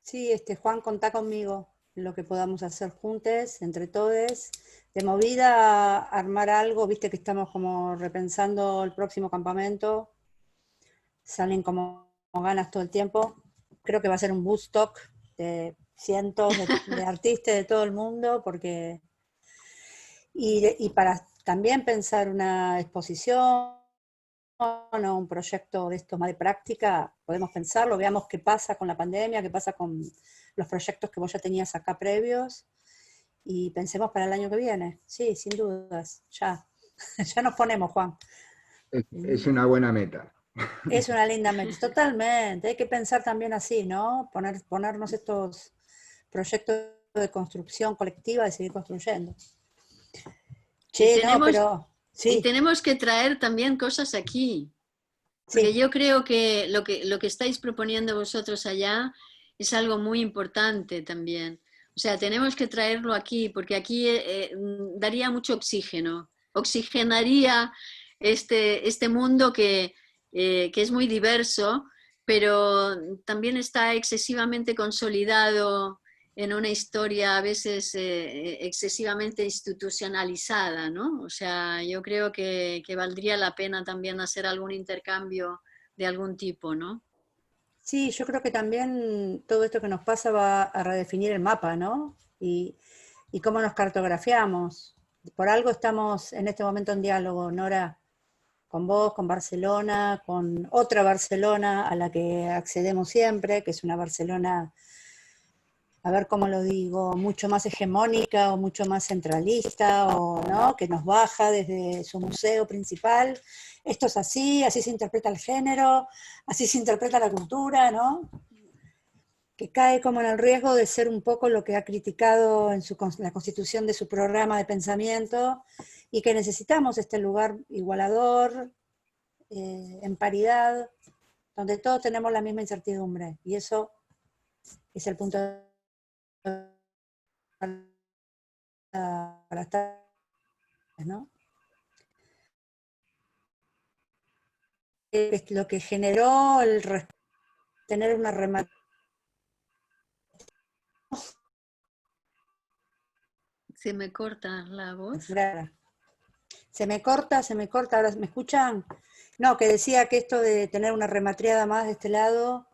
Sí, Juan, contá conmigo en lo que podamos hacer juntos, entre todos. De movida, armar algo, viste que estamos como repensando el próximo campamento. Salen como ganas todo el tiempo. Creo que va a ser un Woodstock de cientos de artistas de todo el mundo, porque y para también pensar una exposición o un proyecto de esto más de práctica, podemos pensarlo, veamos qué pasa con la pandemia, qué pasa con los proyectos que vos ya tenías acá previos, y pensemos para el año que viene. Sí, sin dudas, ya. Ya nos ponemos, Juan. Es una buena meta. Es una linda meta, totalmente. Hay que pensar también así, ¿no? Ponernos estos proyectos de construcción colectiva, de seguir construyendo. Che, no, pero... Y Sí, tenemos que traer también cosas aquí. Porque sí. yo creo que lo que estáis proponiendo vosotros allá es algo muy importante también. O sea, tenemos que traerlo aquí, porque aquí daría mucho oxígeno, oxigenaría este mundo que es muy diverso, pero también está excesivamente consolidado en una historia a veces excesivamente institucionalizada, ¿no? O sea, yo creo que valdría la pena también hacer algún intercambio de algún tipo, ¿no? Sí, yo creo que también todo esto que nos pasa va a redefinir el mapa, ¿no? Y cómo nos cartografiamos. Por algo estamos en este momento en diálogo, Nora, con vos, con Barcelona, con otra Barcelona a la que accedemos siempre, que es una Barcelona, a ver cómo lo digo, mucho más hegemónica o mucho más centralista, o ¿no? Que nos baja desde su museo principal. Esto es así, así se interpreta el género, así se interpreta la cultura, ¿no? Que cae como en el riesgo de ser un poco lo que ha criticado en la constitución de su programa de pensamiento, y que necesitamos este lugar igualador, en paridad, donde todos tenemos la misma incertidumbre, y eso es el punto para estar, ¿no? Es lo que generó tener una remate. Se me corta la voz. Se me corta, ahora me escuchan. No, que decía que esto de tener una rematriada más de este lado,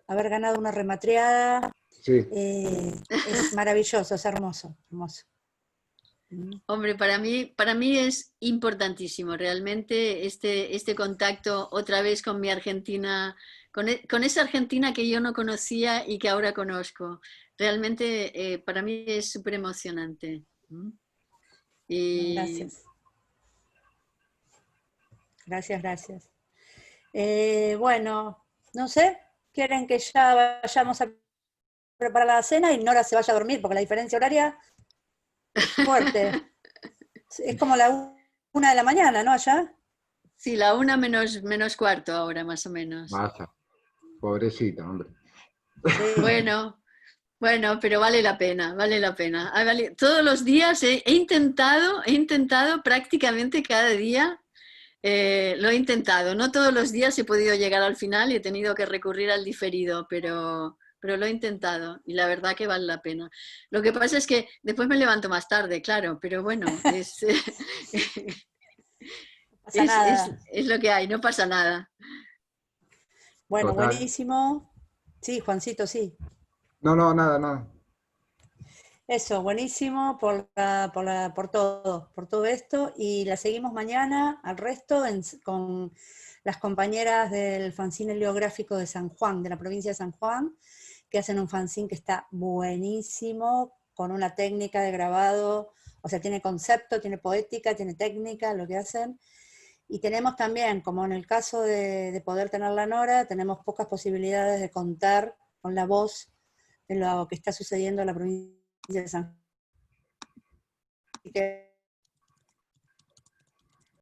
haber ganado una rematriada, Sí. es maravilloso, es hermoso, hermoso. Hombre, para mí es importantísimo realmente este contacto otra vez con mi Argentina, con esa Argentina que yo no conocía y que ahora conozco. Realmente para mí es súper emocionante. Y Gracias. Gracias. Bueno, no sé, ¿quieren que ya vayamos a preparar la cena y Nora se vaya a dormir? Porque la diferencia horaria es fuerte. Es como la 1 de la mañana, ¿no? Allá. sí, la 1 menos cuarto ahora, más o menos. Vaya, pobrecita, hombre. Sí. Bueno, pero vale la pena, vale la pena. Todos los días he intentado prácticamente cada día, lo he intentado. No todos los días he podido llegar al final y he tenido que recurrir al diferido, pero lo he intentado y la verdad que vale la pena. Lo que pasa es que después me levanto más tarde, claro, pero bueno, No pasa nada. es lo que hay, no pasa nada. Bueno, Total. buenísimo. Sí, Juancito, sí. No, nada. Eso, buenísimo por todo esto. Y la seguimos mañana al resto con las compañeras del fanzine heliográfico de San Juan, de la provincia de San Juan, que hacen un fanzine que está buenísimo, con una técnica de grabado, o sea, tiene concepto, tiene poética, tiene técnica, lo que hacen. Y tenemos también, como en el caso de Poder Tener la Nora, tenemos pocas posibilidades de contar con la voz de lo que está sucediendo en la provincia de San Juan. Así que